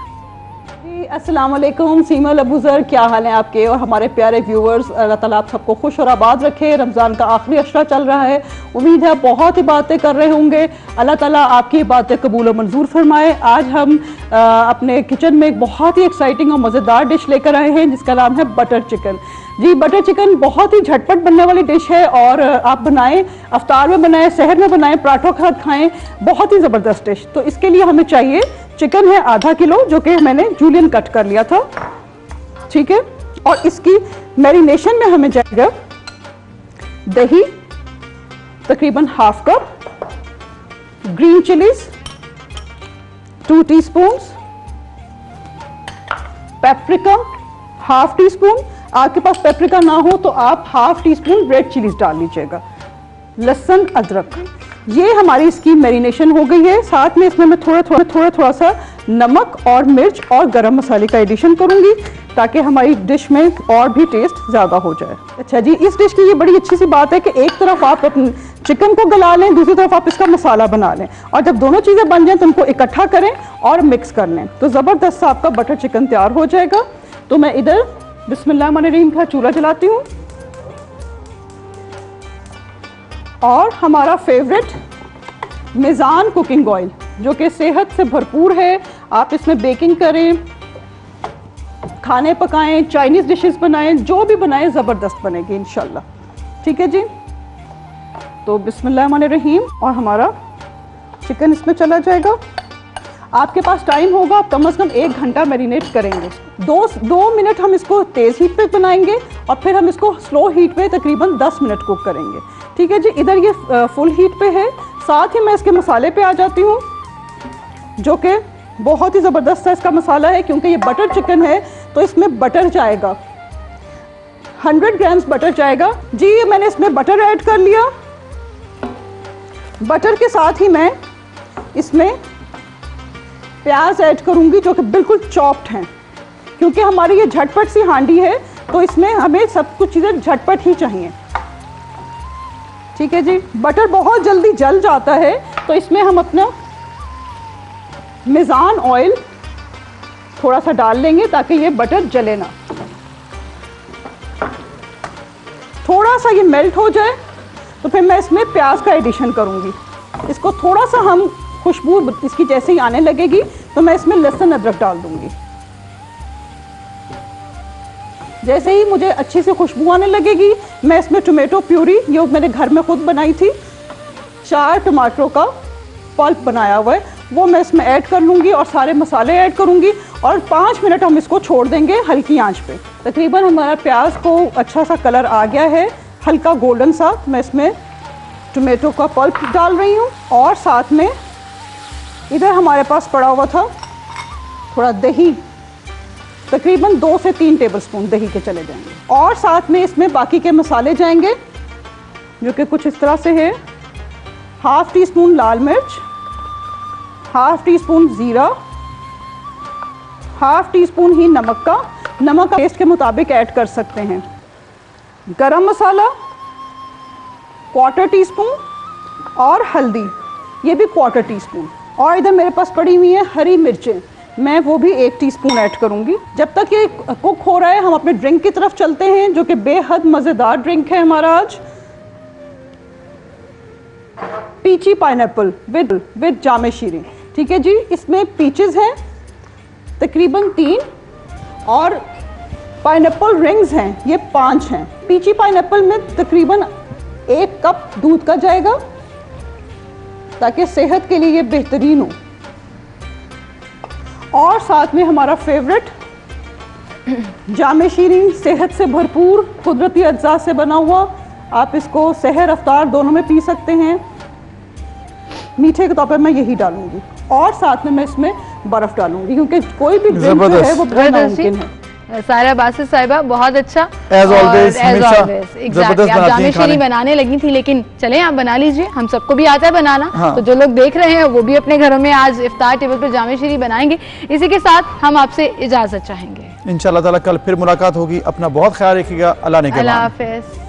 अस्सलाम वालेकुम सीमा अबूज़र, क्या हाल है आपके और हमारे प्यारे व्यूअर्स। अल्लाह ताला आप सबको खुश और आबाद रखे। रमज़ान का आखिरी अशरा चल रहा है, उम्मीद है बहुत ही बातें कर रहे होंगे। अल्लाह ताला आपकी बातें कबूल और मंजूर फरमाए। आज हम अपने किचन में एक बहुत ही एक्साइटिंग और मज़ेदार डिश लेकर आए हैं जिसका नाम है बटर चिकन। जी, बटर चिकन बहुत ही झटपट बनने वाली डिश है और आप बनाएं, अफ्तार में बनाएं, सहर में बनाएं, पराठों के साथ खाएं, बहुत ही ज़बरदस्त डिश। तो इसके लिए हमें चाहिए चिकन है आधा किलो, जो कि मैंने जूलियन कट कर लिया था, ठीक है। और इसकी मैरिनेशन में हमें जाएगा दही तकरीबन half cup, green chillies 2 teaspoons, paprika half tea spoon, आपके पास पेपरिका ना हो तो आप half tea spoon red chillies डाल लीजिएगा, लहसुन अदरक। ये हमारी इसकी मैरिनेशन हो गई है। साथ में इसमें मैं थोड़ा सा नमक और मिर्च और गरम मसाले का एडिशन करूंगी ताकि हमारी डिश में और भी टेस्ट ज़्यादा हो जाए। अच्छा जी, इस डिश की ये बड़ी अच्छी सी बात है कि एक तरफ आप अपने चिकन को गला लें, दूसरी तरफ आप इसका मसाला बना लें और जब दोनों चीज़ें बन जाएं तो उनको इकट्ठा करें और मिक्स कर लें, तो ज़बरदस्त सा आपका बटर चिकन तैयार हो जाएगा। तो मैं इधर बिस्मिल्लाहिर्रहमानिर्रहीम का चूल्हा जलाती हूँ और हमारा फेवरेट मिज़ान कुकिंग ऑयल जो कि सेहत से भरपूर है। आप इसमें बेकिंग करें, खाने पकाएं, चाइनीज़ डिशेस बनाएं, जो भी बनाएं ज़बरदस्त बनेगी इंशाल्लाह, ठीक है जी। तो बिस्मिल्लाहिर्रहमानिर्रहीम और हमारा चिकन इसमें चला जाएगा। आपके पास टाइम होगा, आप कम से कम 1 घंटा मैरिनेट करेंगे। 2 मिनट हम इसको तेज़ हीट पे बनाएंगे और फिर हम इसको स्लो हीट पे तकरीबन 10 मिनट कुक करेंगे, ठीक है जी। इधर ये फुल हीट पे है। साथ ही मैं इसके मसाले पे आ जाती हूँ, जो कि बहुत ही ज़बरदस्त सा इसका मसाला है, क्योंकि ये बटर चिकन है तो इसमें बटर जाएगा, 100 ग्राम्स बटर जाएगा जी। मैंने इसमें बटर ऐड कर लिया। बटर के साथ ही मैं इसमें प्याज ऐड करूंगी जो कि बिल्कुल चॉप्ड हैं, क्योंकि हमारी ये झटपट सी हांडी है तो इसमें हमें सब कुछ चीज़ें झटपट ही चाहिए, ठीक है जी। बटर बहुत जल्दी जल जाता है तो इसमें हम अपना मिज़ान ऑयल थोड़ा सा डाल लेंगे ताकि ये बटर जले ना। थोड़ा सा ये मेल्ट हो जाए तो फिर मैं इसमें प्याज का एडिशन करूंगी। इसको थोड़ा सा हम खुशबू इसकी जैसे ही आने लगेगी तो मैं इसमें लहसुन अदरक डाल दूंगी। जैसे ही मुझे अच्छी सी खुशबू आने लगेगी मैं इसमें टोमेटो प्यूरी, ये मैंने घर में खुद बनाई थी, 4 टमाटरों का पल्प बनाया हुआ है, वो मैं इसमें ऐड कर लूँगी और सारे मसाले ऐड करूँगी और 5 मिनट हम इसको छोड़ देंगे हल्की आंच पे। तकरीबन हमारा प्याज को अच्छा सा कलर आ गया है, हल्का गोल्डन सा। मैं इसमें टोमेटो का पल्प डाल रही हूँ और साथ में इधर हमारे पास पड़ा हुआ था थोड़ा दही, तकरीबन 2 से 3 टेबलस्पून दही के चले जाएंगे और साथ में इसमें बाकी के मसाले जाएंगे जो कि कुछ इस तरह से है। हाफ टी स्पून लाल मिर्च, हाफ टी स्पून ज़ीरा, हाफ टी स्पून ही नमक का टेस्ट के मुताबिक ऐड कर सकते हैं। गरम मसाला 1/4 टी स्पून और हल्दी ये भी 1/4 टी स्पून और इधर मेरे पास पड़ी हुई है हरी मिर्चें, मैं वो भी 1 टीस्पून ऐड करूंगी। जब तक ये कुक हो रहा है हम अपने ड्रिंक की तरफ चलते हैं, जो कि बेहद मज़ेदार ड्रिंक है हमारा आज, पीची पाइनएप्पल विद जामे शीरी। ठीक है जी, इसमें पीचेस हैं तकरीबन 3 और पाइनएप्पल रिंग्स हैं, ये 5 हैं। पीची पाइनएप्पल में तकरीबन 1 कप दूध का जाएगा ताकि सेहत के लिए ये बेहतरीन हो। और साथ में हमारा फेवरेट जामे शीरी, सेहत से भरपूर कुदरती अज्जा से बना हुआ। आप इसको सहर अफ्तार दोनों में पी सकते हैं। मीठे के तौर पर मैं यही डालूंगी और साथ में मैं इसमें बर्फ डालूंगी, क्योंकि कोई भी ड्रिंक जो है वो बहुत नामुमकिन है। सारा बासित साहिबा बहुत अच्छा, As always, हमेशा एग्जैक्टली। आप जामे शीरी बनाने लगी थी, लेकिन चले आप बना लीजिए, हम सबको भी आता है बनाना। हाँ। तो जो लोग देख रहे हैं वो भी अपने घरों में आज इफ्तार टेबल पर जामे शीरी बनाएंगे। इसी के साथ हम आपसे इजाजत चाहेंगे। इंशाअल्लाह ताला कल फिर मुलाकात होगी। अपना बहुत ख्याल रखिएगा। अल्लाह ने के अल्लाह बाद। हाफिज।